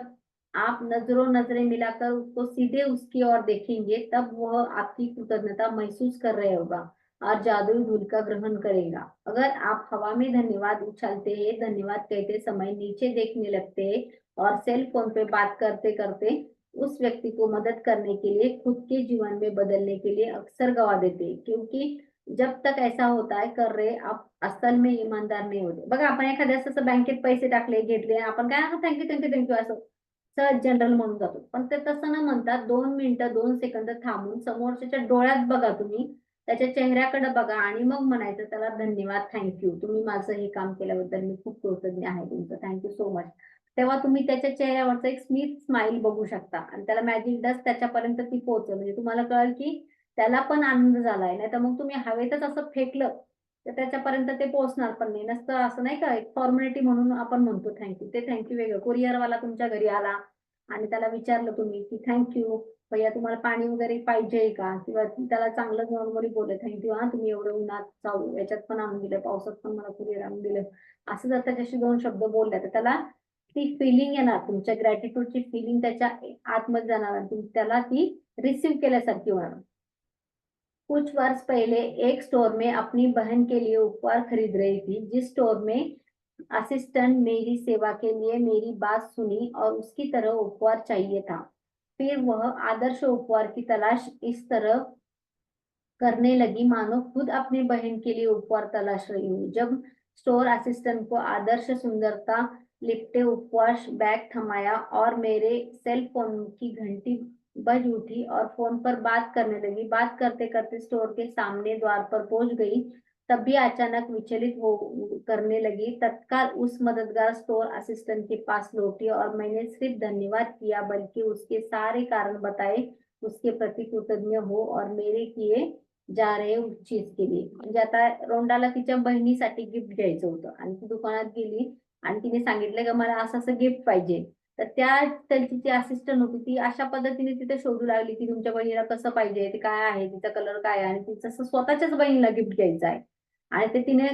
आप नजरों नजरें मिलाकर उसको सीधे उसकी ओर देखेंगे, तब वह आपकी कृतज्ञता महसूस कर रहे होगा और जादुई धूल का ग्रहण करेगा. अगर आप हवा में धन्यवाद उछालते हैं, धन्यवाद कहते समय नीचे देखने लगते हैं और सेल फोन पे बात करते करते उस व्यक्ति को मदद करने के लिए, खुद के जीवन में बदलने के लिए अक्सर गवा देते हैं. क्योंकि जब तक ऐसा होता है कर रहे, आप असल में इमानदार नाही होते. बघा, आपण एखाद्या असं बँकेत पैसे टाकले, घेतले, आपण काय थँक्यू थँक्यू थँक्यू असं सहज जनरल म्हणून जातो. पण ते तसं न म्हणता 2 मिनिटं 2 सेकंद थांबून समोरच्याच्या डोळ्यात बघा तुम्ही, त्याच्या चेहऱ्याकडे बघा आणि मग म्हणायचं त्याला, धन्यवाद, थँक्यू. तुम्ही माझं हे काम केल्याबद्दल मी खूप कृतज्ञ आहे तुमचं. Thank you so much. तेव्हा तुम्ही त्याच्या चेहऱ्यावरचं एक स्मित स्माईल बघू शकता आणि त्याला मॅजिक डस्ट त्याच्यापर्यंत ती पोहोचेल. म्हणजे तुम्हाला कळेल की त्याला पण आनंद झालाय. नाहीतर मग तुम्ही हवेतच असं फेकलं, तर त्याच्यापर्यंत ते पोहोचणार पण नाही. नसतं असं नाही का, एक फॉर्मॅलिटी म्हणून आपण म्हणतो थँक्यू. ते थँक्यू वेगळं. कुरिअरवाला तुमच्या घरी आला आणि त्याला विचारलं तुम्ही की थँक्यू भैया, तुम्हाला पाणी वगैरे पाहिजे का? किंवा त्याला चांगलं नॉर्मली बोलले, थँक्यू हा, तुम्ही एवढं उन्हात चालू याच्यात पण आणून दिलं, पावसात पण मला कुरिअर आणून दिलं. असं जर त्याच्याशी 2 शब्द बोलले, तर त्याला ती फीलिंग येणार, तुमच्या ग्रॅटिट्यूडची फीलिंग त्याच्या आतमध्ये जाणार आणि त्याला ती रिसीव्ह केल्यासारखी होणार. कुछ वर्ष पहले एक स्टोर में अपनी बहन के लिए उपहार खरीद रही थी. जिस स्टोर में असिस्टेंट मेरी सेवा के लिए मेरी बात सुनी और उसकी तरह उपहार चाहिए था. फिर वह आदर्श उपहार की तलाश इस तरह करने लगी मानो खुद अपनी बहन के लिए उपहार तलाश रही हूँ. जब स्टोर असिस्टेंट को आदर्श सुंदरता लिपटे उपहार बैग थमाया और मेरे सेल फोन की घंटी बज उठी और फोन पर बात करने लगी. बात करते करते स्टोर के सामने द्वार पर पहुंच गई. तब भी अचानक विचलित हो करने लगी. तत्काल उस मददगार स्टोर असिस्टेंट के पास लौटी और मैंने सिर्फ धन्यवाद किया, बल्कि उसके सारे कारण बताए, उसके प्रति कृतज्ञ हो और मेरे किए जा रहे उस चीज केली. म्हणजे आता रोंडाला तिच्या बहिणीसाठी गिफ्ट घ्यायचं होतं आणि ती दुकानात गेली आणि तिने सांगितलं की मला असं असं गिफ्ट पाहिजे. तर त्यांची जी असिस्टंट होती ती अशा पद्धतीने तिथे शोधू लागली की तुमच्या बहिणीला कसं पाहिजे, ते काय आहे, तिचा कलर काय आहे आणि तिचं असं स्वतःच्याच बहिणीला गिफ्ट घ्यायचं आहे. आणि ते तिने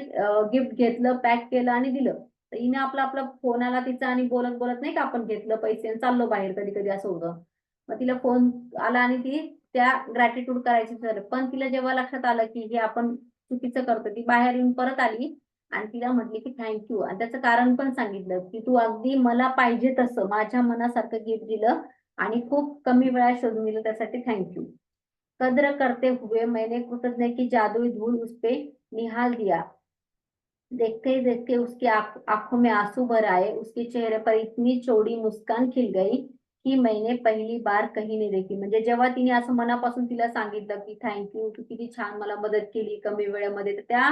गिफ्ट घेतलं, पॅक केलं आणि दिलं. तर हिने आपला आपला फोन आला तिचा आणि बोलत बोलत नाही का आपण घेतलं पैसे आणि चाललो बाहेर, कधी कधी असं होतं. मग तिला फोन आला आणि ती त्या ग्रॅटिट्यूड करायची ठरवलं. पण तिला जेव्हा लक्षात आलं की हे आपण चुकीचं करतो, ती बाहेर येऊन परत आली आणि तिला म्हटली की थँक्यू. आणि त्याचं कारण पण सांगितलं की तू अगदी मला पाहिजे तसं माझ्या मनासारखं गिफ्ट दिलं आणि खूप कमी वेळात शोधून दिलं, त्यासाठी थँक्यू. कद्र करते हुए मैंने कृतज्ञता की जादुई धूल उस पे निहाल दिया. देखते ही देखते उसकी आंखों में आंसू भर आए. उसके चेहरे पर इतनी चौड़ी मुस्कान खिल गई की मैंने पहिली बार कहीं नहीं देखी. म्हणजे जेव्हा तिने असं मनापासून तिला सांगितलं की थँक्यू, तू किती छान मला मदत केली कमी वेळेमध्ये, तर त्या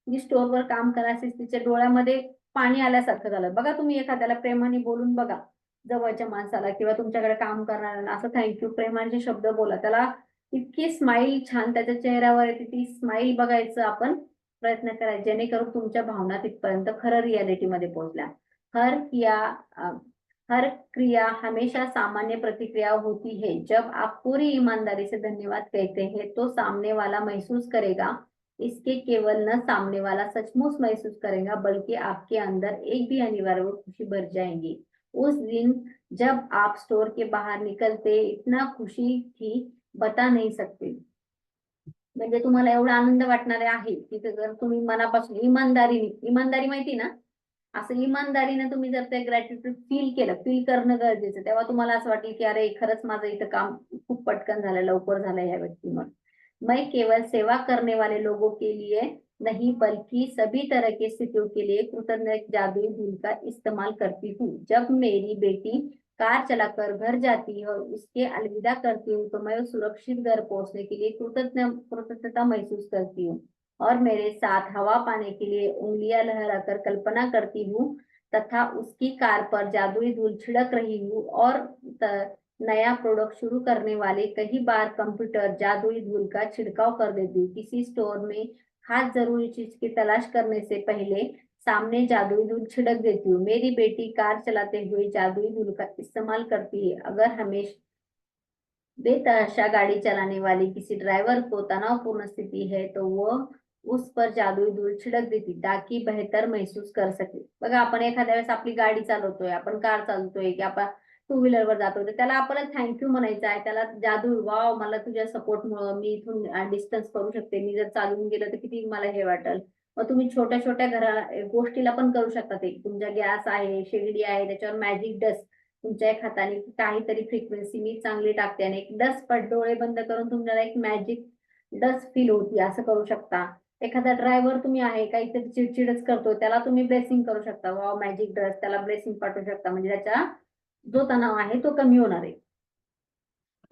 जी स्टोअरवर काम करायची तिच्या डोळ्यामध्ये पाणी आल्यासारखं झालं. बघा, तुम्ही एखाद्याला प्रेमाने बोलून बघा, जवळच्या माणसाला किंवा तुमच्याकडे काम करणाऱ्याला असं थँक्यू प्रेमाचे शब्द बोला. त्याला इतकी स्माईल छान त्याच्या चेहऱ्यावर येते, ती स्माईल बघायचं आपण प्रयत्न करा, जेणेकरून तुमच्या भावना तिथपर्यंत खरं रियालिटीमध्ये पोहोचल्या. हर किया अ, हर क्रिया हमेशा सामान्य प्रतिक्रिया होती है. जब आप पूरी ईमानदारी से धन्यवाद कहते हैं, तो सामने वाला महसूस करेगा. इसके केवल न सामने वाला सचमुच महसूस करेगा, बल्कि आपके अंदर एक भी अनिवार्य वो खुशी भर जाएगी. उस दिन जब आप स्टोर के बाहर निकलते, इतना खुशी थी, बता नहीं सकते. म्हणजे तुम्हाला एवढा आनंद वाटणारे आहे की ते जर तुम्ही मनापासून इमानदारीने, इमानदारी माहिती ना, असं इमानदारीने तुम्ही जर ते ग्रॅटिट्यूड फील केलं, फील करणं गरजेचं, तेव्हा तुम्हाला असं वाटेल की अरे खरंच माझं इथं काम खूप पटकन झालं, लवकर झालं ह्या व्यक्तीमुळे. मैं केवल सेवा करने वाले लोगों के लिए नहीं, बल्कि सभी तरह की स्थितियों के लिए कृतज्ञ जादुई धूल का इस्तेमाल करती हूँ. जब मेरी बेटी कार चलाकर घर जाती है और उसके अलविदा करती हूँ, तो मैं सुरक्षित घर पहुंचने के लिए कृतज्ञता महसूस करती हूँ. और मेरे साथ हवा पाने के लिए उंगलियां लहराकर कल्पना करती हूँ तथा उसकी कार पर जादुई धूल छिड़क रही हूँ और नया प्रोडक्ट शुरू करने वाले कई बार कंप्यूटर जादुई धूल का छिड़काव कर देती हूँ। किसी स्टोर में खास जरूरी चीज की तलाश करने से पहले सामने जादुई धूल छिड़क देती हूँ। मेरी बेटी कार चलाते हुए जादुई धूल का इस्तेमाल करती है। अगर हमेशा बेतहाशा गाड़ी चलाने वाली किसी ड्रायव्हर को तणावपूर्ण स्थिती है तो वह उस पर जादुई धूल छिडक देती ताकि बेहतर महसूस कर सके. बघा आपण एखाद्या वेळेस आपली गाडी चालवतोय, आपण कार चालवतोय की आपण टू व्हीलरवर जातोय तर त्याला आपल्याला थँक्यू म्हणायचं आहे. त्याला जादू वाव मला तुझ्या सपोर्टमुळे मी इथून डिस्टन्स करू शकते. मी जर चालून गेलं तर किती मला हे वाटेल. मग तुम्ही छोट्या छोट्या गोष्टीला पण करू शकता. ते तुमच्या गॅस आहे, शेगडी आहे त्याच्यावर मॅजिक डस्ट तुमच्या एक हाताने काहीतरी फ्रिक्वेन्सी मी चांगली टाकते आणि एक डस्ट पट डोळे बंद करून तुम्हाला एक मॅजिक डस्ट फील होती असं करू शकता. एखादा ड्रायव्हर तुम्ही आहे काहीतरी चिडचिडच करतो त्याला तुम्ही ब्लेसिंग करू शकता. वाव मॅजिक डस्ट त्याला ब्लेसिंग पाठवू शकता म्हणजे त्याचा जो तणाव आहे तो कमी होणार आहे.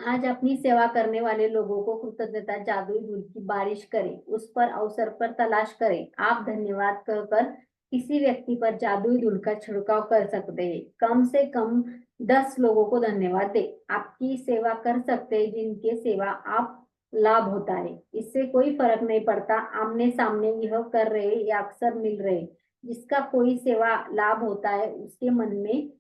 आज अपनी सेवा करने वाले लोगों को कृतज्ञता जादुई धूल की बारिश करें, उस पर अवसर पर तलाश करें. आप धन्यवाद कहकर किसी व्यक्ति पर जादुई धूल का छिड़काव कर सकते हैं. कम से कम 10 लोगों को धन्यवाद दे. आपकी सेवा कर सकते हैं जिनके सेवा आप लाभ होता है. इससे कोई फर्क नहीं पड़ता आमने सामने यह कर रहे या अक्सर मिल रहे. जिसका कोई सेवा लाभ होता है उसके मन में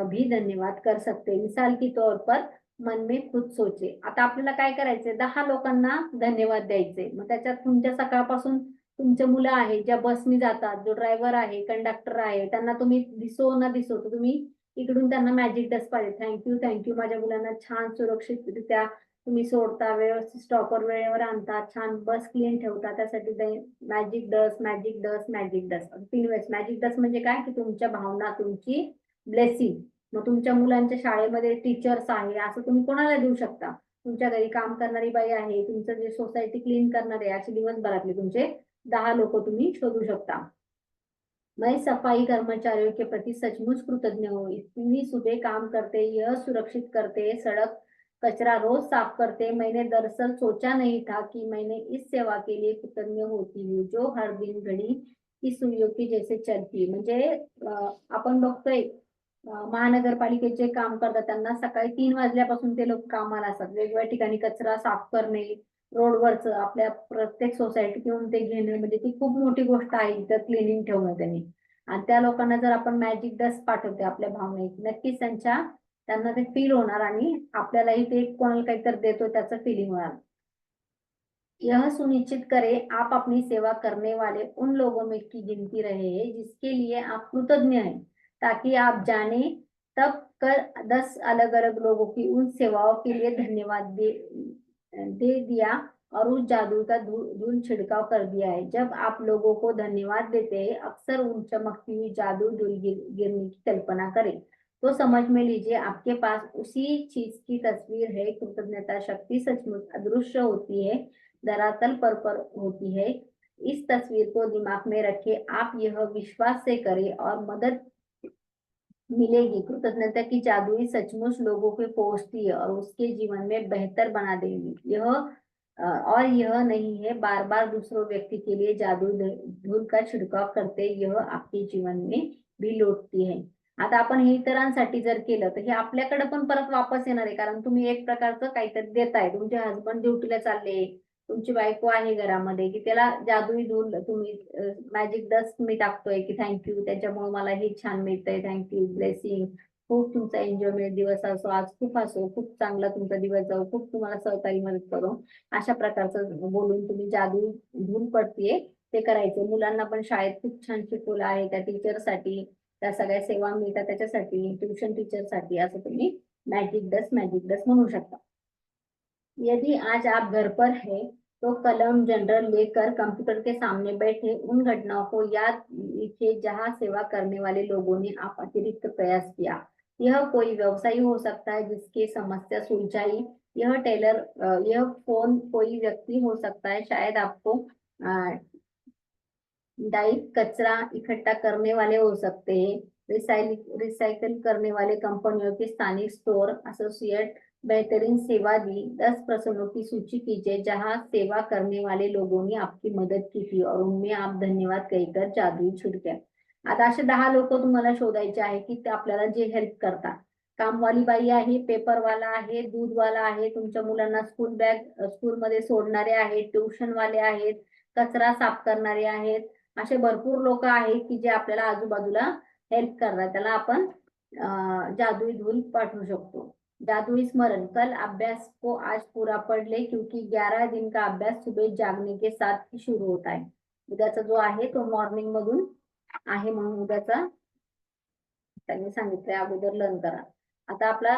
भी धन्यवाद कर सकते. मिसाल के तौर पर मन में खुद सोचे. आता आपल्याला काय करायचंय 10 लोकांना धन्यवाद द्यायचे. मग त्याच्यात तुमच्या सकाळपासून तुमचे मुलं आहे ज्या बसनी जातात, जो ड्रायव्हर आहे, कंडक्टर आहे, त्यांना तुम्ही दिसो ना दिसो तर तुम्ही इकडून त्यांना मॅजिक डस्ट पाहिजे. थँक्यू थँक्यू माझ्या मुलांना छान सुरक्षितरित्या तुम्ही सोडता, व्यवस्थित स्टॉपवर वेळेवर आणता, छान बस क्लीन ठेवता. त्यासाठी magic dust magic dust magic dust 3 वेळेस. मॅजिक डस्ट म्हणजे काय की तुमच्या भावना, तुमची ब्लेसिंग. मग तुमच्या मुलांच्या शाळेमध्ये टीचर्स आहे असं तुम्ही कोणाला देऊ शकता. तुमच्या घरी काम करणारी बाई आहे, तुमचं जे सोसायटी क्लीन करणारे असे दिवसभरातले तुमचे 10 लोक तुम्ही शोधू शकता. मैं सफाई कर्मचारियों के प्रति सचमुच कृतज्ञ हूँ. इतनी सुबह काम करते, यह सुरक्षित करते, सड़क कचरा रोज साफ करते. मैंने दरअसल सोचा नहीं था कि मैंने इस सेवा के लिए कृतज्ञ होती हूँ जो हर दिन घड़ी की सुइयों की जैसे चलती. म्हणजे आपण बघतोय महानगरपालिकेचे काम करतात त्यांना सकाळी 3 वाजल्यापासून ते लोक कामाला असतात. वेगवेगळ्या ठिकाणी कचरा साफ करणे, रोडवरचं आपल्या प्रत्येक सोसायटीत येऊन ते घेणे म्हणजे ती खूप मोठी गोष्ट आहे इथं क्लिनिंग ठेवणं त्यांनी. आणि त्या लोकांना जर आपण मॅजिक डस्ट पाठवते आपल्या भावनेत नक्कीच त्यांना ते फील होणार आणि आपल्यालाही ते कोणाला काहीतरी देतो त्याचं फीलिंग होणार. यह सुनिश्चित करें आप अपनी सेवा करने वाले उन लोगों में की गिनती रहे हैं जिसके लिए आप कृतज्ञ हैं ताकि आप जाने तब कर 10 अलग अलग लोगों की उन सेवाओं के लिए धन्यवाद दे दिया और उस जादू का धूल छिड़काव कर दिया है. जब आप लोगों को धन्यवाद देते हैं अक्सर उन चमकती हुई जादू धूल गिरने की कल्पना करें तो समझ में लीजिए आपके पास उसी चीज की तस्वीर है. कृतज्ञता शक्ति सचमुच अदृश्य होती है, धरातल पर होती है. इस तस्वीर को दिमाग में रखें. आप यह विश्वास से करें और मदद मिलेगी. कृतज्ञता की जादुई सचमुच लोगों के पहुंचती है और उसके जीवन में बेहतर बना देगी. और यह नहीं है बार बार दूसरों व्यक्ति के लिए जादू धूल का छिड़काव करते यह आपके जीवन में भी लौटती है. आता आपण हे इतरांसाठी जर केलं तर हे आपल्याकडे पण परत वापस येणार आहे कारण तुम्ही एक प्रकारचं काहीतरी देताय. तुमचे हसबंड ड्युटीला चालले, तुमची बायको आहे घरामध्ये की त्याला जादुई धूल तुम्ही मॅजिक डस्ट मी टाकतोय की थँक्यू त्याच्यामुळे मला हे छान मिळतंय, थँक्यू ब्लेसिंग. खूप तुमचा एन्जॉयमेंट दिवस असो, आज खूप असो, खूप चांगला तुमचा दिवस जाऊ, खूप तुम्हाला सहकारी मदत करू अशा प्रकारचं बोलून तुम्ही जादू धूल पडतीये ते करायचं. मुलांना पण शाळेत खूप छान शिकवलं आहे त्या टीचरसाठी, त्या सगळ्या सेवा मिळतात त्याच्यासाठी, ट्युशन टीचरसाठी असं तुम्ही मॅजिक डस्ट म्हणू शकता. यदि आज आप घर पर हैं तो कलम जनरल लेकर कंप्यूटर के सामने बैठे उन घटनाओं को याद लिखिए जहां सेवा करने वाले लोगों ने आप अतिरिक्त प्रयास किया. यह कोई व्यवसायी हो सकता है जिसकी समस्या सुलझाई. यह फोन कोई व्यक्ति हो सकता है शायद आपको डाइट कचरा इकट्ठा करने वाले हो सकते हैं. रिसाइकल करने वाले कंपनियों के स्थानिक स्टोर एसोसिएट बेहतरीन सेवा दी. 10 प्रसंगों की सूची कीजिए जहां सेवा करने वाले लोगों ने आपकी मदद की थी और उनमें आप धन्यवाद कहकर जादुई छिड़के. आता असे 10 लोक तुम्हाला शोधायचे आहे की ते आपल्याला जे हेल्प करतात. कामवाली बाई आहे, पेपरवाला आहे, दूधवाला आहे, तुमच्या मुलांना स्कूल बॅग स्कूलमध्ये सोडणारे आहेत, ट्युशनवाले आहेत, कचरा साफ करणारे आहेत. असे भरपूर लोक आहेत की जे आपल्याला आजूबाजूला हेल्प करतात. त्याला आपण जादुई धूल पाठवू शकतो. जादुई स्मरण, कल अभ्यास को आज पूरा पढ़ ले क्योंकि 11 दिन का अभ्यास सुबह जागने के साथ ही शुरू होता है. उद्याचा जो आहे तो मॉर्निंग मधून आहे म्हणून उद्याचा त्यांनी सांगितलंय अगोदर लर्न करा. आता आपला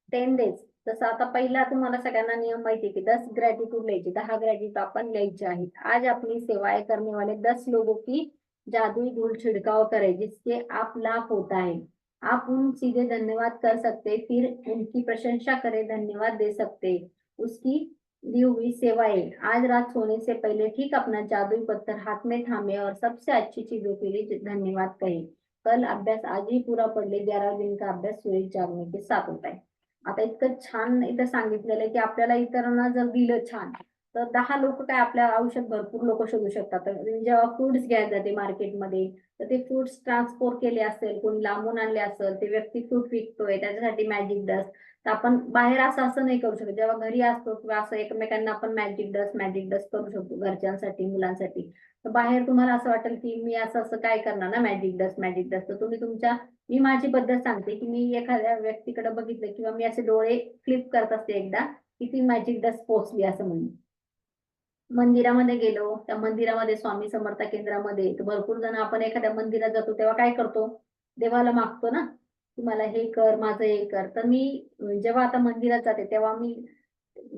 10 डेज, जसं आता पहिला तुम्हाला सगळ्यांना नियम माहिती आहे की 10 ग्रॅटिट्यूड लिहायचे, 10 ग्रॅटिट्यूड आपण लिहायचे आहेत. आज अपनी सेवाएं करने वाले 10 लोगों की जादुई धूल छिड़काव करें जिससे आप लाभ होता है. आप उन सीधे धन्यवाद कर सकते, फिर उनकी प्रशंसा करें, धन्यवाद दे सकते. उसकी दी हुई सेवाएं, आज रात सोने से पहले ठीक अपना जादुई पत्थर हाथ में थामे और सबसे अच्छी चीजों के लिए धन्यवाद कहें. कल अभ्यास आज ही पूरा पढ़ ले, 11 दिन का अभ्यास सूरज जागने के साथ होता है. आता इतकं छान इथं सांगितलेलं आहे की आपल्याला इतरांना जर दिलं छान तर 10 लोक काय आपल्या आयुष्यात भरपूर लोक शोधू शकतात. तर जेव्हा फ्रुट्स घ्यायला जाते मार्केटमध्ये तर ते फ्रुट्स ट्रान्सपोर्ट केले असेल, कोणी लांबून आणले असेल, ते व्यक्ती फ्रूट विकतोय त्याच्यासाठी मॅजिक डस्ट. तर आपण बाहेर असं नाही करू शकत. जेव्हा घरी असतो किंवा असं एकमेकांना आपण मॅजिक डस्ट करू शकतो घरच्यांसाठी, मुलांसाठी. तर बाहेर तुम्हाला असं वाटेल की मी असं असं काय करणार ना मॅजिक डस्ट तर तुम्ही तुमच्या, मी माझी पद्धत सांगते की मी एखाद्या व्यक्तीकडे बघितलं किंवा मी असे डोळे फ्लिप करत असते एकदा की ती मॅजिक डस्ट पोचली असं म्हणून. मंदिरामध्ये गेलो, त्या मंदिरामध्ये स्वामी समर्थ केंद्रामध्ये तर भरपूर जण आपण एखाद्या मंदिरात जातो तेव्हा काय करतो, देवाला मागतो ना की मला हे कर, माझं हे कर. तर मी जेव्हा आता मंदिरात जाते तेव्हा मी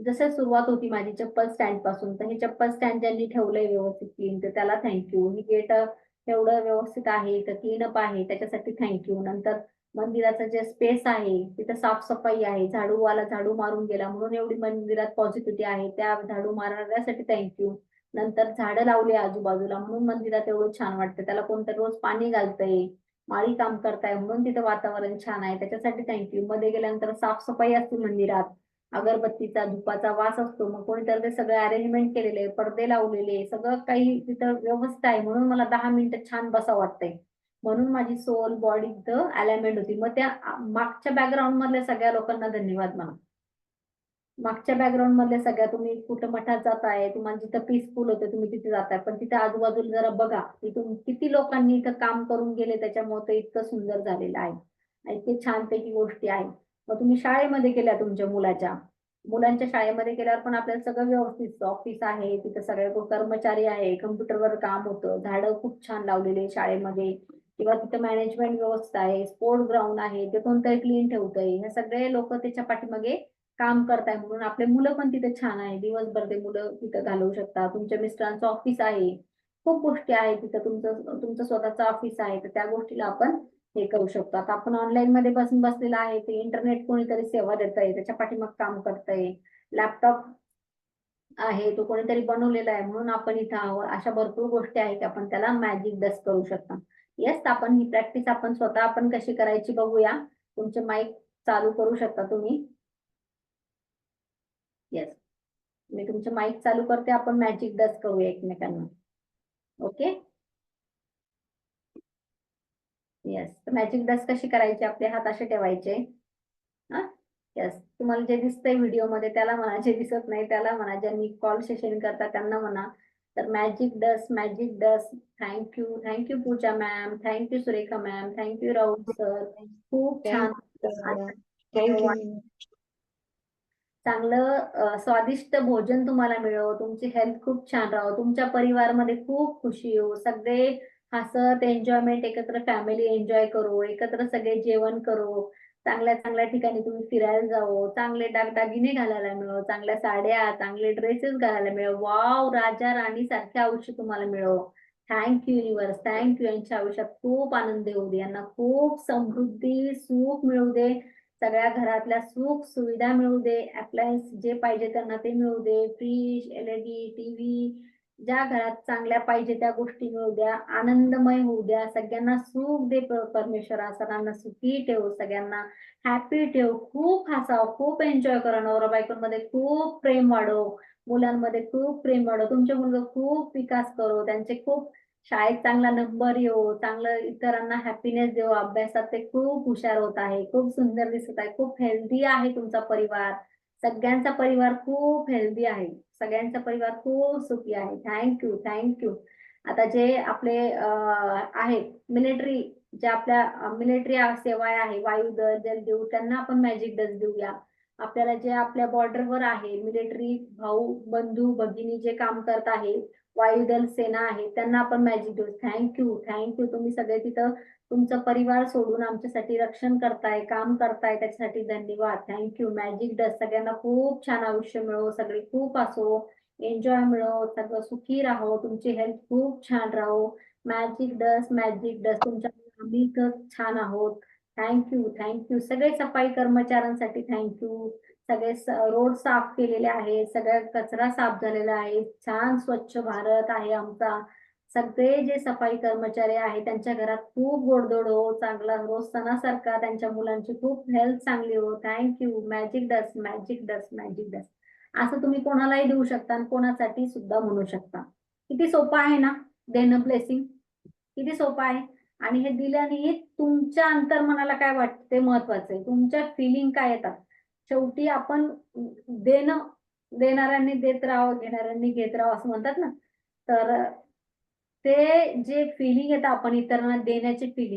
जसं सुरुवात होती माझी चप्पल स्टँड पासून, तर हे चप्पल स्टँड ज्यांनी ठेवलंय व्यवस्थित क्लीन तर त्याला थँक्यू. ही गेट एवढं व्यवस्थित आहे तर क्लीनअप आहे त्याच्यासाठी थँक्यू. नंतर मंदिराचं जे स्पेस आहे तिथं साफसफाई आहे, झाडूवाला झाडू मारून गेला म्हणून एवढी मंदिरात पॉझिटिव्हिटी आहे, त्या झाडू मारण्यासाठी थँक्यू. नंतर झाडं लावली आजूबाजूला म्हणून मंदिरात एवढं छान वाटतं, त्याला कोणतरी रोज पाणी घालतंय, माळी काम करताय म्हणून तिथं वातावरण छान आहे त्याच्यासाठी थँक्यू. मध्ये गेल्यानंतर साफसफाई असते मंदिरात, अगरबत्तीचा धुपाचा वास असतो, मग कोणीतरी ते सगळे अरेंजमेंट केलेले, पडदे लावलेले, सगळं काही तिथं व्यवस्थित आहे म्हणून मला 10 मिनिटं छान बसा वाटतंय. म्हणून माझी सोल बॉडी तिथं अलाइनमेंट होती. मग त्या मागच्या बॅकग्राऊंड मधल्या सगळ्या लोकांना धन्यवाद म्हणा. मागच्या बॅकग्राऊंड मधल्या सगळ्या, तुम्ही कुठं मठात जाताय, तुम्हाला जिथं पीसफुल होतं तुम्ही तिथे जाताय, पण तिथे आजूबाजूला जरा बघा तिथून किती लोकांनी इथं काम करून गेले त्याच्यामुळे ते इतकं सुंदर झालेलं आहे आणि ते छानपैकी गोष्टी आहेत. मग तुम्ही शाळेमध्ये गेल्या तुमच्या मुलांच्या शाळेमध्ये गेल्यावर पण आपल्याला सगळं व्यवस्थित, ऑफिस आहे तिथं सगळे कर्मचारी आहे, कम्प्युटरवर काम होतं, झाडं खूप छान लावलेले शाळेमध्ये किंवा तिथं मॅनेजमेंट व्यवस्था आहे, स्पोर्ट ग्राउंड आहे, ते कोणतंही क्लीन ठेवतंय, हे सगळे लोक त्याच्या पाठीमागे काम करताय म्हणून आपले मुलं पण तिथे छान आहे. दिवसभर ते मुलं तिथं घालवू शकता. तुमच्या मिस्टरांचं ऑफिस आहे, खूप गोष्टी आहेत तिथं, तुमचं तुमचं स्वतःचं ऑफिस आहे तर त्या गोष्टीला आपण हे करू शकतो. आता आपण ऑनलाईन मध्ये बसून बसलेला आहे, ते इंटरनेट कोणीतरी सेवा देत आहे त्याच्या पाठीमाग काम करतंय, लॅपटॉप आहे तो कोणीतरी बनवलेला आहे म्हणून आपण इथं आहोत. अशा भरपूर गोष्टी आहेत की आपण त्याला मॅजिक डस्ट करू शकता. येस, आपण ही प्रॅक्टिस आपण स्वतः आपण कशी करायची बघूया. तुमचे माईक चालू करू शकता तुम्ही. येस, मी तुमचे माईक चालू करते, आपण मॅजिक डस्ट करूया एकमेकांना. Okay, yes. तर मॅजिक डस्ट कशी करायची, आपले हात असे ठेवायचे. हा, येस. तुम्हाला जे दिसतंय व्हिडिओ मध्ये त्याला म्हणा, जे दिसत नाही त्याला म्हणा, ज्यांनी कॉल सेशन करता त्यांना म्हणा. तर magic dust. Thank you Pooja ma'am, thank you Surekha ma'am, thank you Rahul sir. खूप छान. थँक्यू. चांगलं स्वादिष्ट भोजन तुम्हाला मिळो, तुमची हेल्थ खूप छान राहो, तुमच्या परिवारामध्ये खूप खुशी येऊ, सगळे हसत एन्जॉयमेंट एकत्र फॅमिली एन्जॉय करू, एकत्र सगळे जेवण करू, चांगल्या चांगल्या ठिकाणी तुम्ही फिरायला जाओ, चांगले दागदागिने घालायला मिळो, चांगल्या साड्या चांगले ड्रेसेस घालायला मिळो, वाव राजा राणी सारखे आयुष्य तुम्हाला मिळो. Thank you universe, thank you. यांच्या आयुष्यात खूप आनंद येऊ दे, यांना खूप समृद्धी सुख मिळू दे, सगळ्या घरातल्या सुख सुविधा मिळू दे, अप्लायन्स जे पाहिजे त्यांना ते मिळू दे, फ्रीज, एलईडी, टीव्ही, ज्या घरात चांगल्या पाहिजे त्या गोष्टी मिळू द्या, आनंदमय होऊ द्या, सगळ्यांना सुख दे परमेश्वरा, सगळ्यांना सुखी ठेव, सगळ्यांना हॅपी ठेव, खूप हसाव, खूप एन्जॉय करा, नवरा बायकोंमध्ये खूप प्रेम वाढव, मुलांमध्ये खूप प्रेम वाढव, तुमचे मुलगा खूप विकास करो, त्यांचे खूप शाळेत चांगला नंबर येऊ, चांगलं इतरांना हॅपीनेस देऊ, अभ्यासात ते खूप हुशार होत आहे, खूप सुंदर दिसत आहे, खूप हेल्दी आहे तुमचा परिवार. सगळ्यांचा परिवार खूप हेल्दी आहे, सगळ्यांचा परिवार खूप सुखी आहे. Thank you, thank you. आता जे आपले आहेत मिलिटरी, जे आपल्या मिलिटरी सेवा आहे, वायुदल, जलदेऊ, त्यांना आपण मॅजिक डस्ट देऊया. आपल्याला जे आपल्या बॉर्डरवर आहे मिलिटरी भाऊ, बंधू, भगिनी जे काम करत आहे, वायुदल सेना आहे, त्यांना आपण मॅजिक डोस. Thank you, thank you. तुम्ही सगळे तिथं तुमचं परिवार सोडून आमच्यासाठी रक्षण करताय, काम करताय, त्याच्यासाठी धन्यवाद. थँक्यू. मॅजिक डस्ट सगळ्यांना खूप छान आयुष्य मिळो, सगळे खूप असो, एन्जॉय मिळो, सगळं सुखी राहो, तुमची हेल्थ खूप छान राहो. मॅजिक डस्ट, मॅजिक डस्ट, तुमच्या आम्ही तर छान आहोत. Thank you, thank you. सगळे सफाई कर्मचाऱ्यांसाठी थँक्यू. सगळे रोड साफ केलेले आहेत, सगळ्या कचरा साफ झालेला आहे, छान स्वच्छ भारत आहे आमचा. सगळे जे सफाई कर्मचारी आहेत त्यांच्या घरात खूप गोडधोड हो, चांगला रोज सणासारखा त्यांच्या मुलांची खूप हेल्थ चांगली हो. Thank you. Magic dust, magic dust, magic dust. असं तुम्ही कोणालाही देऊ शकता आणि कोणासाठी सुद्धा म्हणू शकता. किती सोपं आहे ना देणं ब्लेसिंग, किती सोपं आहे. आणि हे दिल्याने तुमच्या अंतर्मनाला काय वाटतं ते महत्वाचं आहे, तुमच्या फिलिंग काय येतात. शेवटी आपण देणं, देणाऱ्यांनी देत राहावं, घेणाऱ्यांनी घेत राहावं असं म्हणतात ना. तर ते जे फिलिंग येतं आपण इतरांना देण्याची फिलिंग